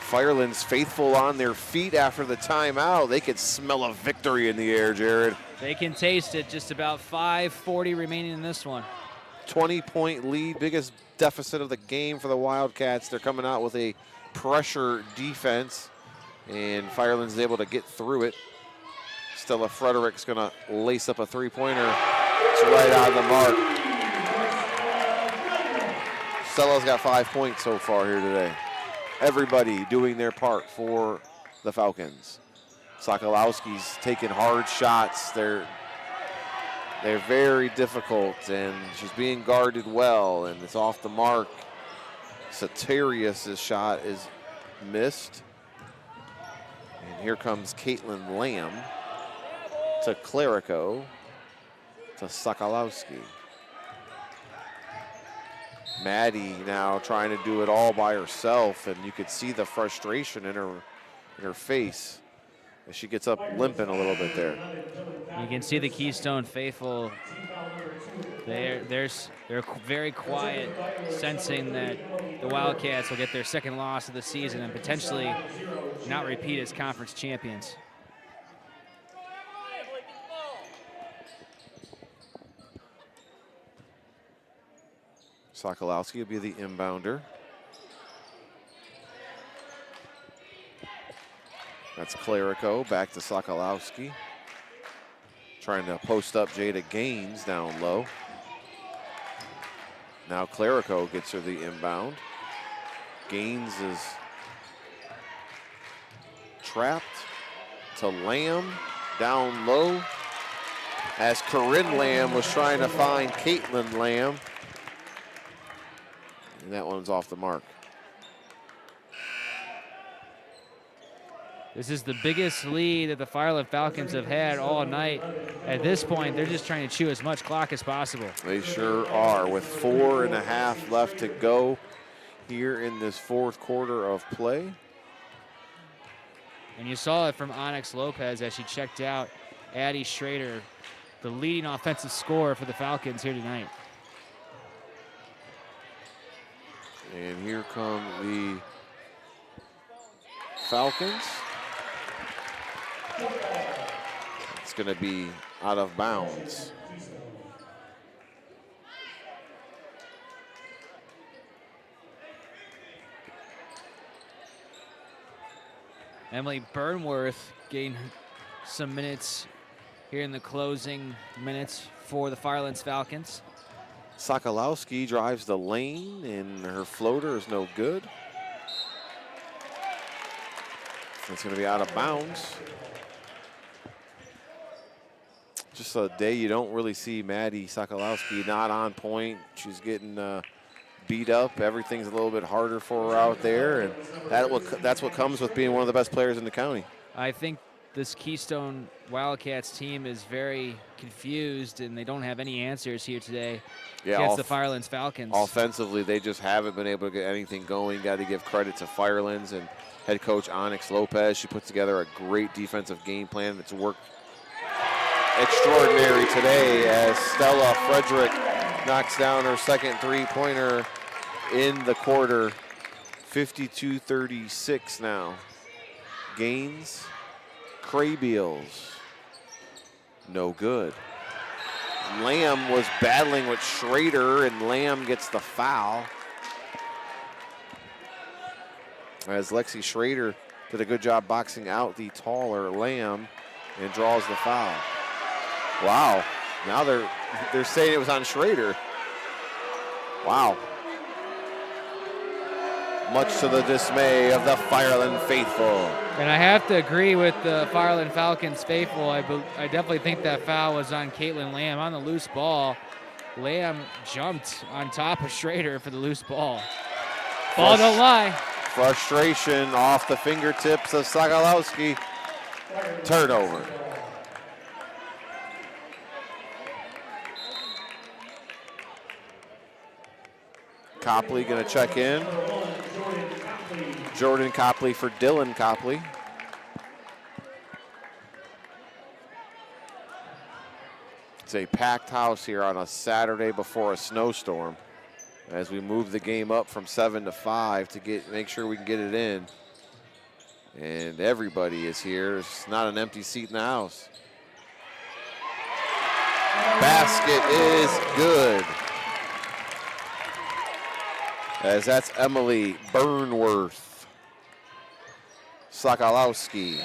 Firelands faithful on their feet after the timeout. They could smell a victory in the air, Jared. They can taste it. Just about 5:40 remaining in this one. 20-point lead, biggest deficit of the game for the Wildcats. They're coming out with a pressure defense, and Firelands is able to get through it. Stella Frederick's gonna lace up a three-pointer. It's right on the mark. Stella's got 5 points so far here today. Everybody doing their part for the Falcons. Sokolowski's taking hard shots. They're very difficult, and she's being guarded well, and it's off the mark. Satarius' shot is missed. And here comes Caitlin Lamb to Clerico to Sokolowski. Maddie now trying to do it all by herself, and you could see the frustration in her face as she gets up limping a little bit there. You can see the Keystone faithful. They're very quiet, sensing that the Wildcats will get their second loss of the season and potentially not repeat as conference champions. Sokolowski will be the inbounder. That's Clerico, back to Sokolowski. Trying to post up Jada Gaines down low. Now Clerico gets her the inbound. Gaines is trapped to Lamb, down low, as Corinne Lamb was trying to find Caitlin Lamb. And that one's off the mark. This is the biggest lead that the Fireland Falcons have had all night. At this point, they're just trying to chew as much clock as possible. They sure are, with 4.5 left to go here in this fourth quarter of play. And you saw it from Onyx Lopez as she checked out Addie Schrader, the leading offensive scorer for the Falcons here tonight. And here come the Falcons. It's going to be out of bounds. Emily Burnworth gained some minutes here in the closing minutes for the Firelands Falcons. Sokolowski drives the lane, and her floater is no good. It's going to be out of bounds. Just a day you don't really see Maddie Sokolowski not on point. She's getting beat up. Everything's a little bit harder for her out there, and that's what comes with being one of the best players in the county. I think this Keystone Wildcats team is very confused, and they don't have any answers here today against the Firelands Falcons. Offensively, they just haven't been able to get anything going. Got to give credit to Firelands and head coach Onyx Lopez. She put together a great defensive game plan. It's worked extraordinary today as Stella Frederick knocks down her second three-pointer in the quarter. 52-36 now. Gaines, Craybeals, no good. Lamb was battling with Schrader, and Lamb gets the foul. As Lexi Schrader did a good job boxing out the taller Lamb and draws the foul. Wow, now they're saying it was on Schrader. Wow. Much to the dismay of the Fireland faithful. And I have to agree with the Fireland Falcons faithful. I definitely think that foul was on Caitlin Lamb on the loose ball. Lamb jumped on top of Schrader for the loose ball. Ball don't lie. Frustration off the fingertips of Sagalowski. Turnover. Copley going to check in. Jordan Copley for Dylan Copley. It's a packed house here on a Saturday before a snowstorm as we move the game up from 7 to 5 to make sure we can get it in. And everybody is here. It's not an empty seat in the house. Basket is good. As that's Emily Burnworth. Sokolowski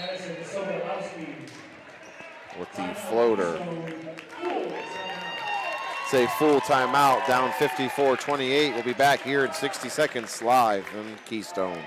with the floater. It's a full timeout, down 54-28. We'll be back here in 60 seconds live from Keystone.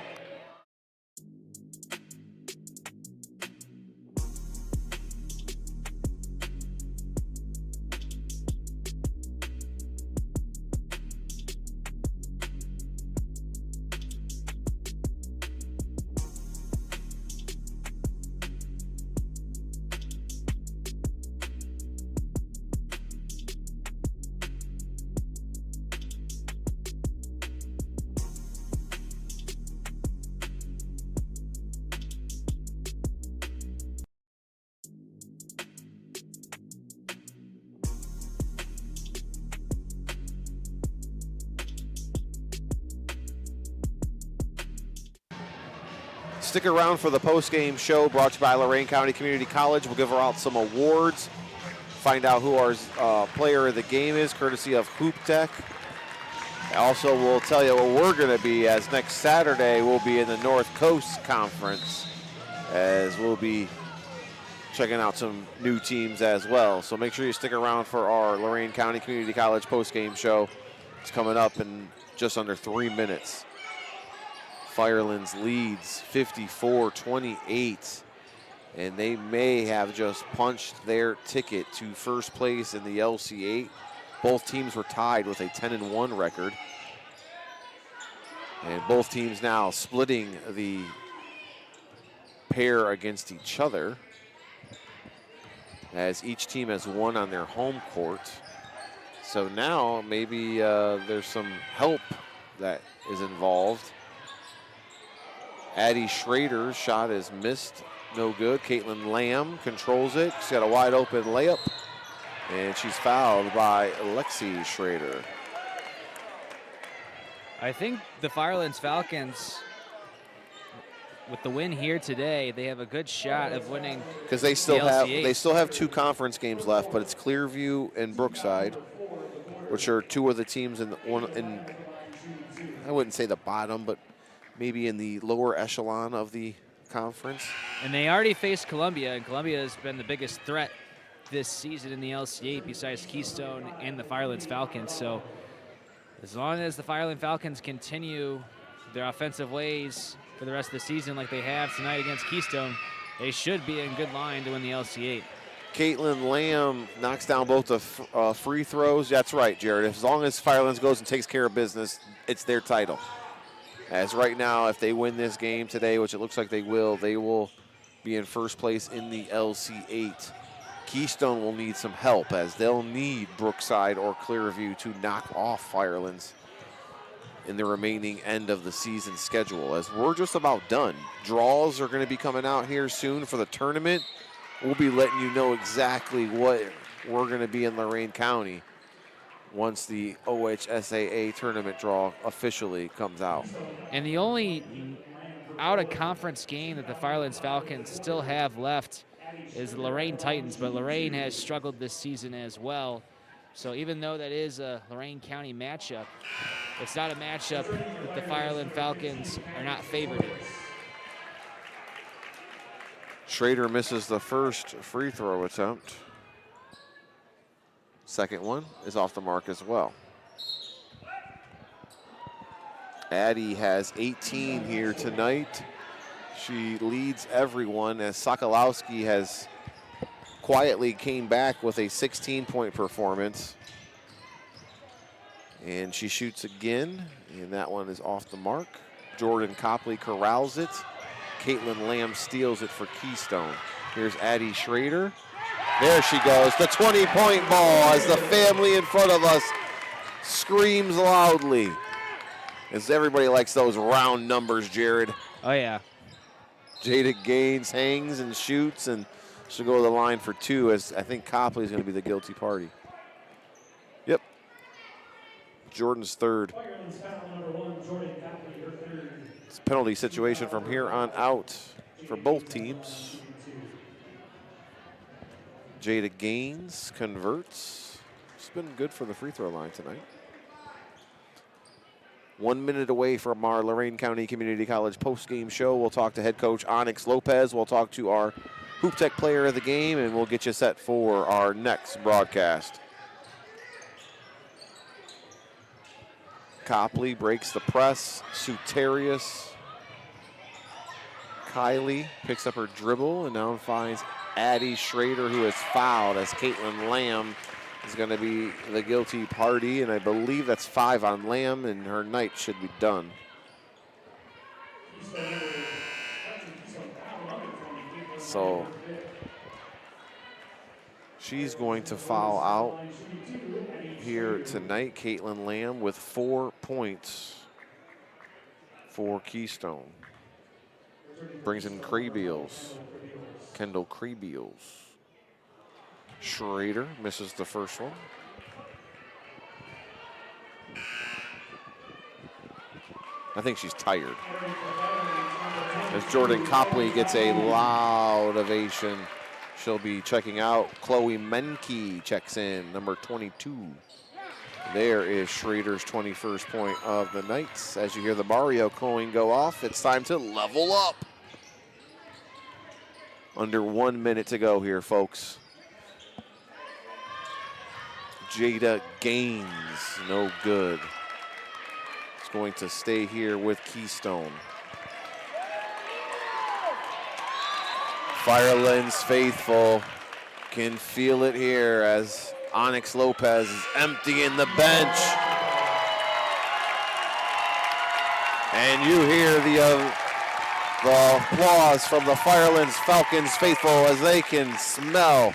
Stick around for the post-game show brought to you by Lorain County Community College. We'll give out some awards, find out who our player of the game is, courtesy of Hoop Tech. Also, we'll tell you where we're going to be, as next Saturday we'll be in the North Coast Conference, as we'll be checking out some new teams as well. So make sure you stick around for our Lorain County Community College post-game show. It's coming up in just under 3 minutes. Firelands leads 54-28, and they may have just punched their ticket to first place in the LC8. Both teams were tied with a 10-1 record, and both teams now splitting the pair against each other, as each team has won on their home court. So now maybe there's some help that is involved. Addie Schrader's shot is missed, no good. Caitlin Lamb controls it. She's got a wide open layup, and she's fouled by Lexi Schrader. I think the Firelands Falcons, with the win here today, they have a good shot of winning. Because they still have 2 conference games left, but it's Clearview and Brookside, which are 2 of the teams in I wouldn't say the bottom, but maybe in the lower echelon of the conference. And they already faced Columbia, and Columbia has been the biggest threat this season in the LC8 besides Keystone and the Firelands Falcons. So as long as the Fireland Falcons continue their offensive ways for the rest of the season like they have tonight against Keystone, they should be in good line to win the LC8. Caitlin Lamb knocks down both the free throws. That's right, Jared. As long as Firelands goes and takes care of business, it's their title. As right now, if they win this game today, which it looks like they will be in first place in the LC8. Keystone will need some help, as they'll need Brookside or Clearview to knock off Firelands in the remaining end of the season schedule, as we're just about done. Draws are going to be coming out here soon for the tournament. We'll be letting you know exactly what we're going to be in Lorain County once the OHSAA tournament draw officially comes out. And the only out-of-conference game that the Firelands Falcons still have left is the Lorain Titans, but Lorain has struggled this season as well. So even though that is a Lorain County matchup, it's not a matchup that the Fireland Falcons are not favored in. Schrader misses the first free throw attempt. Second one is off the mark as well. Addie has 18 here tonight. She leads everyone, as Sokolowski has quietly came back with a 16-point performance. And she shoots again, and that one is off the mark. Jordan Copley corrals it. Caitlin Lamb steals it for Keystone. Here's Addie Schrader. There she goes, the 20-point ball, as the family in front of us screams loudly. As everybody likes those round numbers, Jared. Oh, yeah. Jada Gaines hangs and shoots, and she'll go to the line for two, as I think Copley is going to be the guilty party. Yep. Jordan's third. It's a penalty situation from here on out for both teams. Jada Gaines converts. She's been good for the free throw line tonight. 1 minute away from our Lorain County Community College post-game show. We'll talk to head coach Onyx Lopez. We'll talk to our Hoop Tech player of the game, and we'll get you set for our next broadcast. Copley breaks the press. Suterius. Kylie picks up her dribble and now finds Addie Schrader, who is fouled, as Caitlin Lamb is going to be the guilty party, and I believe that's 5 on Lamb, and her night should be done. So she's going to foul out here tonight, Caitlin Lamb, with 4 points for Keystone. Brings in Krabiels, Kendall Krabiels. Schrader misses the first one. I think she's tired. As Jordan Copley gets a loud ovation, she'll be checking out. Chloe Menke checks in, number 22. There is Schrader's 21st point of the night. As you hear the Mario coin go off, it's time to level up. Under 1 minute to go here, folks. Jada Gaines, no good. It's going to stay here with Keystone. Firelands faithful can feel it here as Onyx Lopez is emptying the bench. And you hear the applause from the Firelands Falcons faithful as they can smell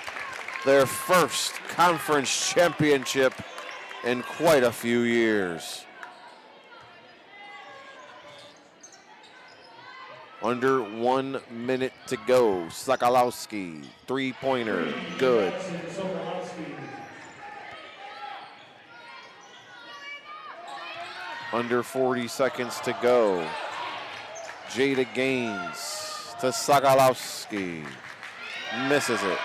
their first conference championship in quite a few years. Under 1 minute to go. Sokolowski, three-pointer, good. Under 40 seconds to go. Jada Gaines to Sokolowski. Misses it.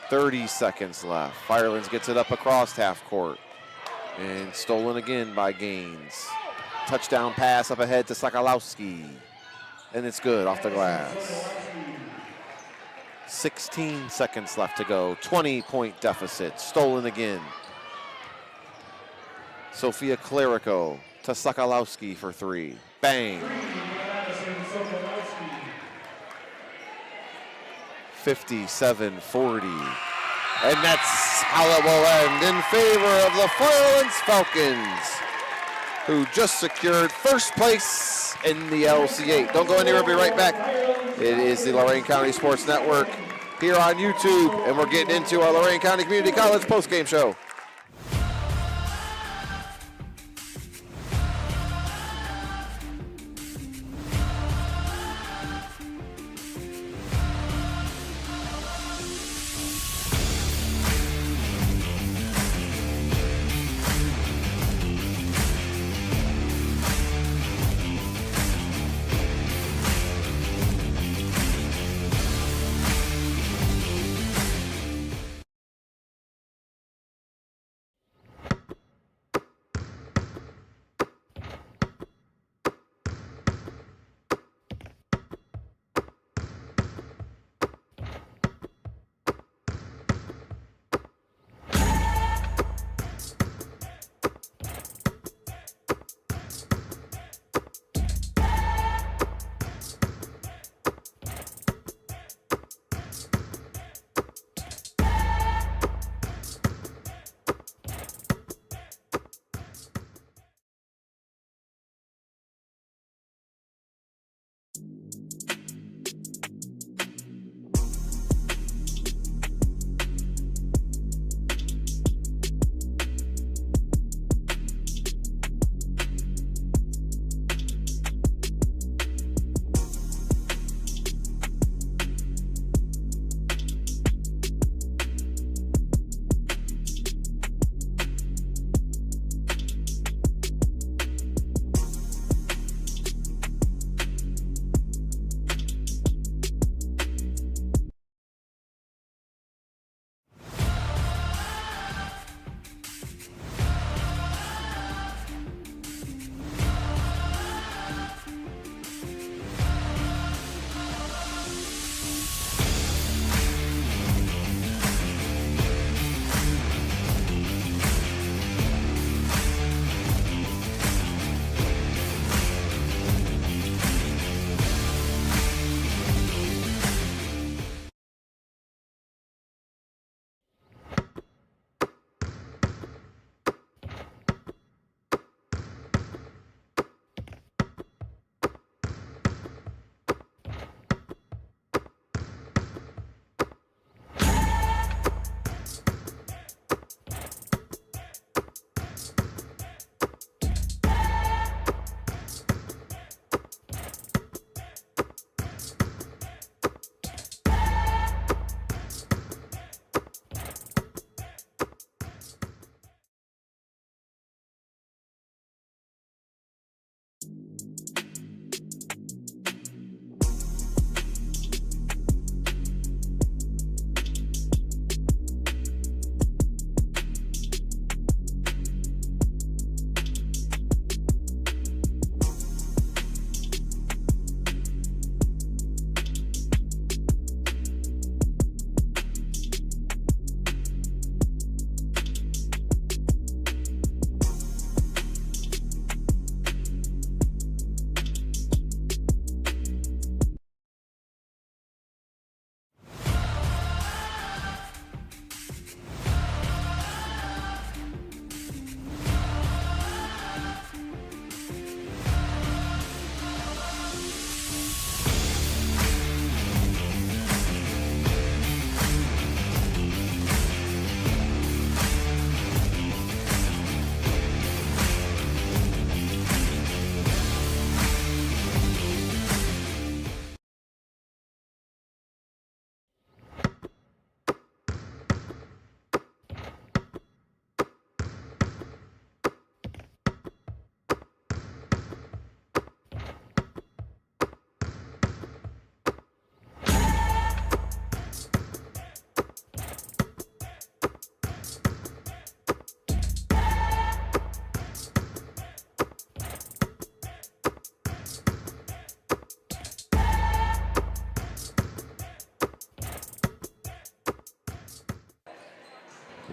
30 seconds left. Firelands gets it up across half court. And stolen again by Gaines. Touchdown pass up ahead to Sokolowski. And it's good off the glass. 16 seconds left to go. 20-point deficit. Stolen again. Sophia Clerico to Sokolowski for three. Bang. 57-40. And that's how it will end in favor of the Firelands Falcons, who just secured first place in the LC8. Don't go anywhere, be right back. It is the Lorain County Sports Network here on YouTube, and we're getting into our Lorain County Community College postgame show.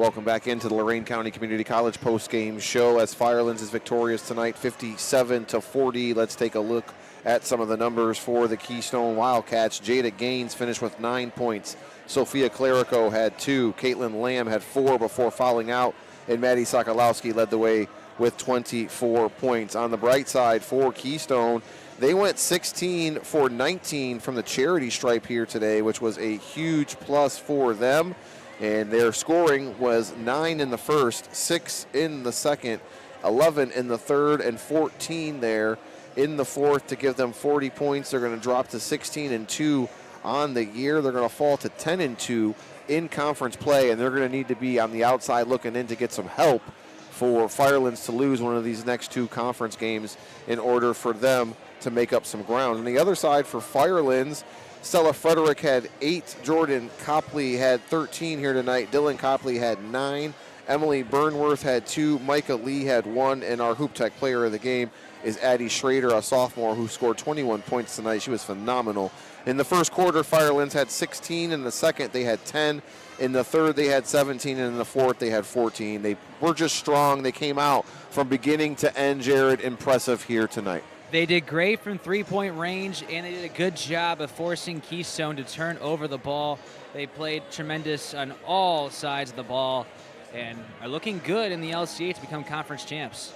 Welcome back into the Lorain County Community College postgame show as Firelands is victorious tonight, 57-40. Let's take a look at some of the numbers for the Keystone Wildcats. Jada Gaines finished with 9 points. Sophia Clerico had 2. Caitlin Lamb had 4 before fouling out. And Maddie Sokolowski led the way with 24 points. On the bright side for Keystone, they went 16 for 19 from the charity stripe here today, which was a huge plus for them. And their scoring was 9 in the first, 6 in the second, 11 in the third, and 14 there in the fourth to give them 40 points. They're going to drop to 16-2 on the year. They're going to fall to 10-2 in conference play, and they're going to need to be on the outside looking in to get some help for Firelands to lose one of these next 2 conference games in order for them to make up some ground. On the other side for Firelands, Stella Frederick had 8. Jordan Copley had 13 here tonight. Dylan Copley had 9. Emily Burnworth had 2. Micah Lee had 1. And our Hoop Tech player of the game is Addie Schrader, a sophomore who scored 21 points tonight. She was phenomenal. In the first quarter, Firelands had 16. In the second, they had 10. In the third, they had 17. And in the fourth, they had 14. They were just strong. They came out from beginning to end, Jared. Impressive here tonight. They did great from three-point range, and they did a good job of forcing Keystone to turn over the ball. They played tremendous on all sides of the ball and are looking good in the LCA to become conference champs.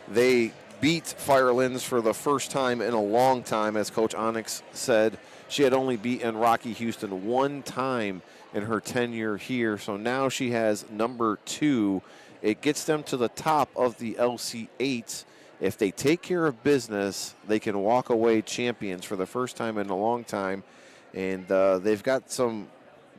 They beat Firelands for the first time in a long time, as Coach Onyx said. She had only beaten Rocky Houston 1 time in her tenure here, so now she has number 2. It gets them to the top of the LC8. If they take care of business, they can walk away champions for the first time in a long time. And they've got some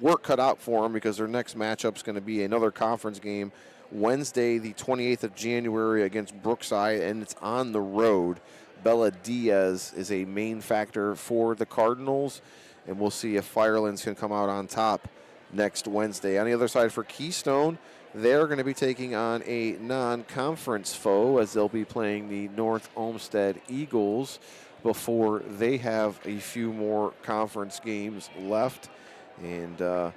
work cut out for them because their next matchup is going to be another conference game Wednesday, the 28th of January against Brookside, and it's on the road. Bella Diaz is a main factor for the Cardinals, and we'll see if Firelands can come out on top next Wednesday. On the other side for Keystone, they're going to be taking on a non-conference foe as they'll be playing the North Olmsted Eagles before they have a few more conference games left. And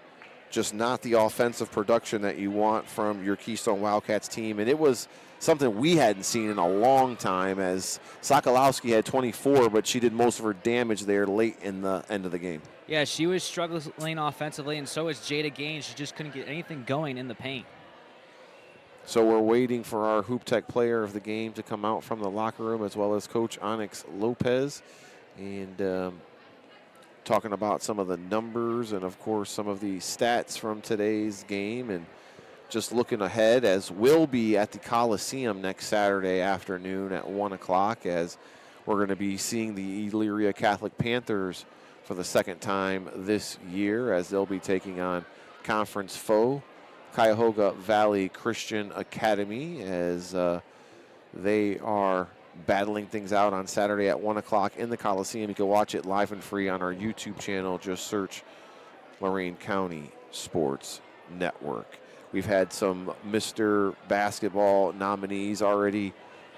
just not the offensive production that you want from your Keystone Wildcats team. And it was something we hadn't seen in a long time, as Sokolowski had 24, but she did most of her damage there late in the end of the game. Yeah, she was struggling offensively, and so was Jada Gaines. She just couldn't get anything going in the paint. So we're waiting for our Hoop Tech player of the game to come out from the locker room, as well as Coach Onyx Lopez, and talking about some of the numbers and, of course, some of the stats from today's game, and just looking ahead, as we'll be at the Coliseum next Saturday afternoon at 1 o'clock, as we're going to be seeing the Elyria Catholic Panthers for the second time this year, as they'll be taking on conference foe Cuyahoga Valley Christian Academy, as they are battling things out on Saturday at 1 o'clock in the Coliseum. You can watch it live and free on our YouTube channel. Just search Lorain County Sports Network. We've had some Mr. Basketball nominees already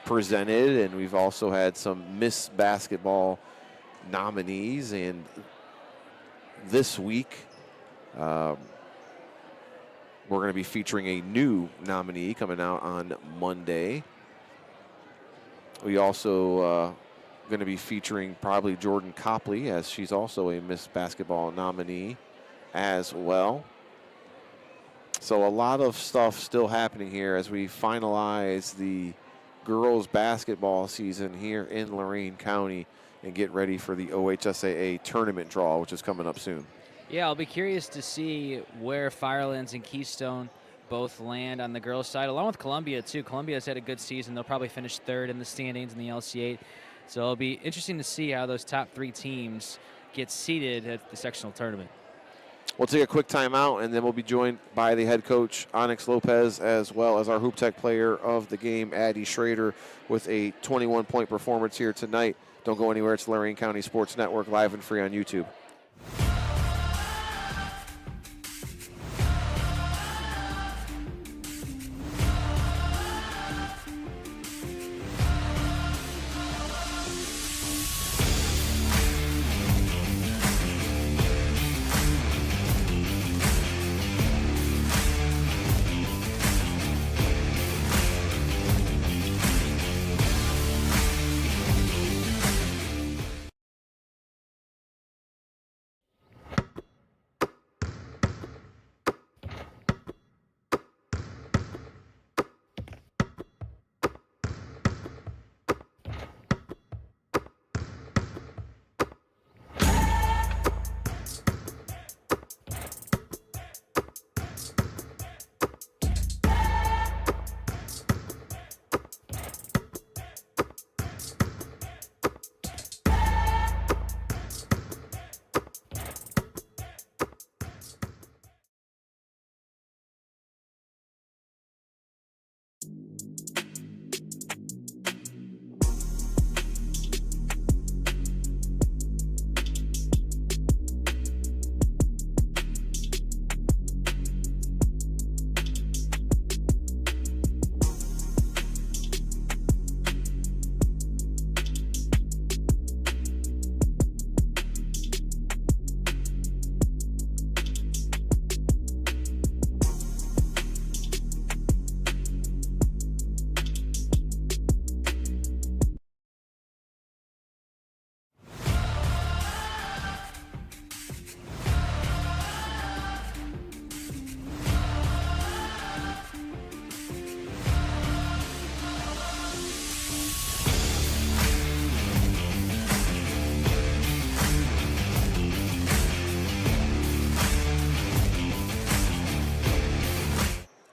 presented, and we've also had some Miss Basketball nominees. And this week, we're going to be featuring a new nominee coming out on Monday. We also going to be featuring probably Jordan Copley, as she's also a Miss Basketball nominee as well. So a lot of stuff still happening here as we finalize the girls basketball season here in Lorain County and get ready for the OHSAA tournament draw, which is coming up soon. Yeah, I'll be curious to see where Firelands and Keystone both land on the girls' side, along with Columbia, too. Columbia's had a good season. They'll probably finish third in the standings in the LC8. So it'll be interesting to see how those top 3 teams get seeded at the sectional tournament. We'll take a quick timeout, and then we'll be joined by the head coach, Onyx Lopez, as well as our Hoop Tech player of the game, Addie Schrader, with a 21-point performance here tonight. Don't go anywhere. It's Lorain County Sports Network, live and free on YouTube.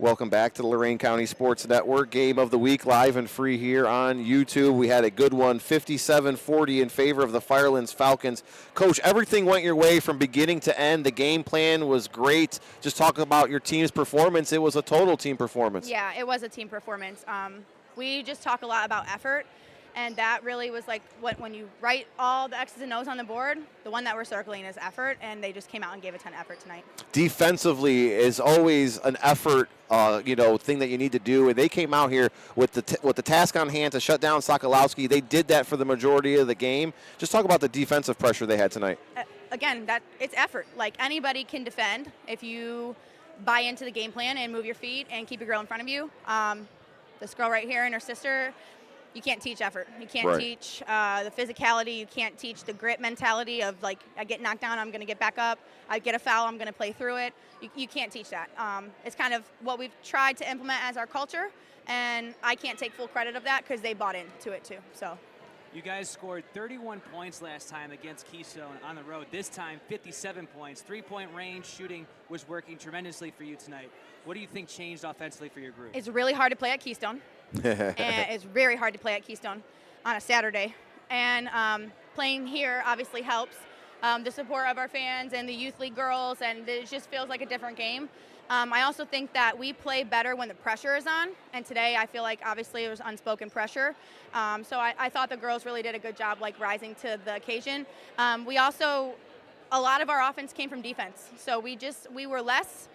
Welcome back to the Lorain County Sports Network. Game of the week, live and free here on YouTube. We had a good one, 57-40 in favor of the Firelands Falcons. Coach, everything went your way from beginning to end. The game plan was great. Just talk about your team's performance. It was a total team performance. Yeah, it was a team performance. We just talk a lot about effort, and that really was like when you write all the X's and O's on the board, the one that we're circling is effort, and they just came out and gave a ton of effort tonight. Defensively is always an effort thing that you need to do, and they came out here with the task on hand to shut down Sokolowski. They did that for the majority of the game. Just talk about the defensive pressure they had tonight. Again, it's effort. Like, anybody can defend if you buy into the game plan and move your feet and keep your girl in front of you. This girl right here and her sister, you can't teach effort. You can't teach the physicality. You can't teach the grit mentality of, like, I get knocked down, I'm going to get back up. I get a foul, I'm going to play through it. You can't teach that. It's kind of what we've tried to implement as our culture, and I can't take full credit of that because they bought into it too. So. You guys scored 31 points last time against Keystone on the road. This time, 57 points. 3-point range shooting was working tremendously for you tonight. What do you think changed offensively for your group? It's really hard to play at Keystone. And it's very hard to play at Keystone on a Saturday. And playing here obviously helps. The support of our fans and the youth league girls, and it just feels like a different game. I also think that we play better when the pressure is on, and today I feel like obviously it was unspoken pressure. So I thought the girls really did a good job, like, rising to the occasion. We also, a lot of our offense came from defense, so we were less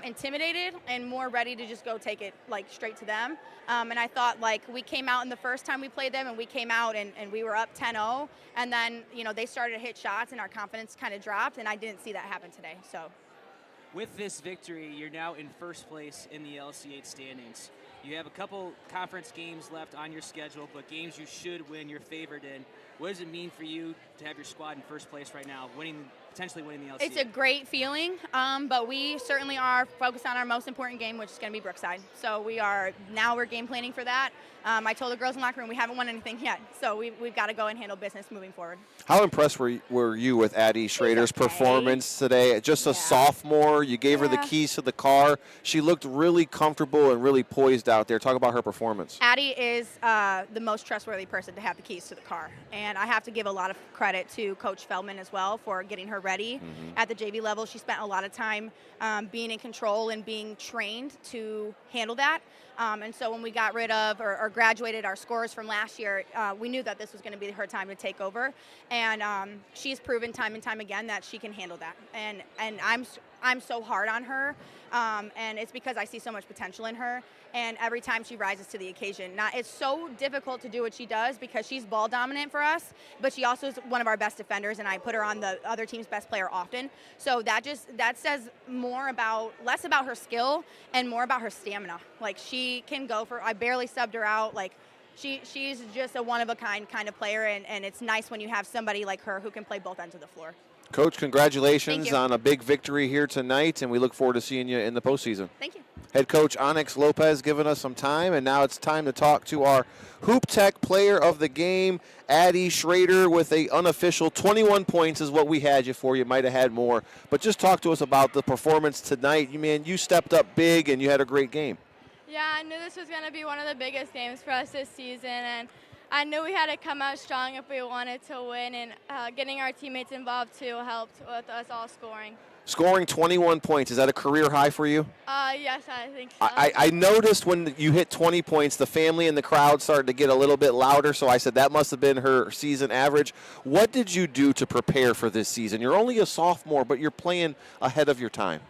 intimidated and more ready to just go take it, like, straight to them. And I thought, like, we came out in the first time we played them, and we came out and we were up 10-0, and then, they started to hit shots and our confidence kind of dropped, and I didn't see that happen today. So. With this victory, you're now in first place in the LC8 standings. You have a couple conference games left on your schedule, but games you should win, you're favored in. What does it mean for you to have your squad in first place right now, potentially winning the LC8? It's a great feeling, but we certainly are focused on our most important game, which is going to be Brookside. So we're game planning for that. I told the girls in the locker room we haven't won anything yet, so we've got to go and handle business moving forward. How impressed were you with Addie Schrader's performance today? Just a sophomore. You gave her the keys to the car. She looked really comfortable and really poised out there. Talk about her performance. Addie is the most trustworthy person to have the keys to the car, and I have to give a lot of credit to Coach Feldman as well for getting her ready at the JV level. She spent a lot of time being in control and being trained to handle that. And so when we got rid of or graduated our scores from last year, we knew that this was going to be her time to take over. And she's proven time and time again that she can handle that. And I'm so hard on her, and it's because I see so much potential in her. And every time she rises to the occasion, it's so difficult to do what she does because she's ball dominant for us, but she also is one of our best defenders, and I put her on the other team's best player often. So that says less about her skill and more about her stamina. Like, she can go I barely subbed her out. Like, she's just a one-of-a-kind kind of player, and it's nice when you have somebody like her who can play both ends of the floor. Coach, congratulations on a big victory here tonight, and we look forward to seeing you in the postseason. Thank you. Head coach Onyx Lopez giving us some time, and now it's time to talk to our Hoop Tech player of the game, Addie Schrader, with a unofficial 21 points is what we had you for. You might have had more, but just talk to us about the performance tonight. You stepped up big, and you had a great game. Yeah, I knew this was going to be one of the biggest games for us this season, and I knew we had to come out strong if we wanted to win, and getting our teammates involved too helped with us all scoring. Scoring 21 points, is that a career high for you? Yes, I think so. I noticed when you hit 20 points, the family and the crowd started to get a little bit louder, so I said that must have been her season average. What did you do to prepare for this season? You're only a sophomore, but you're playing ahead of your time.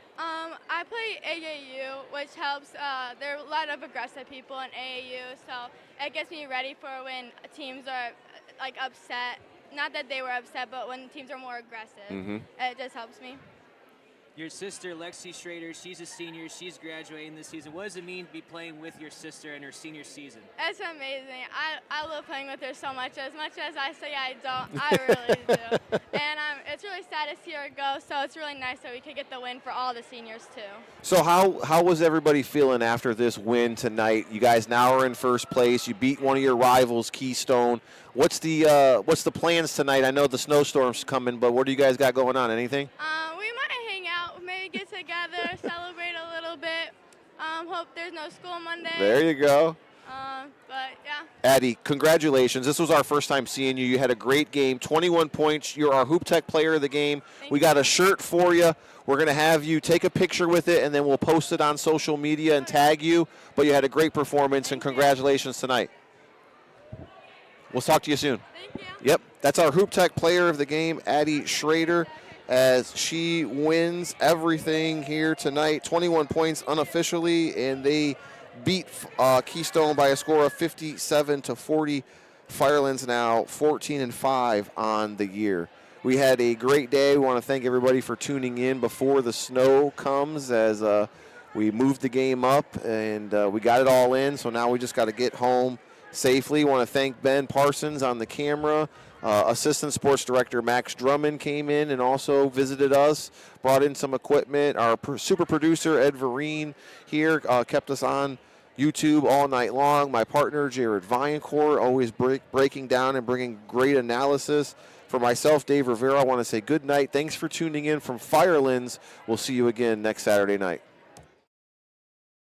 I play AAU, which helps. There are a lot of aggressive people in AAU, so it gets me ready for when teams are, like, upset. Not that they were upset, but when teams are more aggressive, it just helps me. Your sister, Lexi Schrader, she's a senior. She's graduating this season. What does it mean to be playing with your sister in her senior season? It's amazing. I love playing with her so much. As much as I say I don't, I really do. And it's really sad to see her go, so it's really nice that we could get the win for all the seniors, too. So how was everybody feeling after this win tonight? You guys now are in first place. You beat one of your rivals, Keystone. What's the plans tonight? I know the snowstorm's coming, but what do you guys got going on? Anything? We might hang out, maybe get together, celebrate a little bit. Hope there's no school Monday. There you go. But yeah. Addie, congratulations. This was our first time seeing you. You had a great game, 21 points. You're our Hoop Tech player of the game. We got a shirt for you. We're going to have you take a picture with it, and then we'll post it on social media and tag you. But you had a great performance, and congratulations tonight. We'll talk to you soon. Thank you. Yep, that's our Hoop Tech player of the game, Addie Schrader, as she wins everything here tonight. 21 points unofficially, and they beat Keystone by a score of 57-40. Firelands now 14-5 on the year. We had a great day. We want to thank everybody for tuning in before the snow comes, as we moved the game up and we got it all in. So now we just got to get home safely. Want to thank Ben Parsons on the camera. Assistant Sports Director Max Drummond came in and also visited us, brought in some equipment. Our super producer Ed Vereen here kept us on YouTube all night long. My partner Jared Viancourt always breaking down and bringing great analysis. For myself, Dave Rivera, I want to say good night. Thanks for tuning in from Firelands. We'll see you again next Saturday night.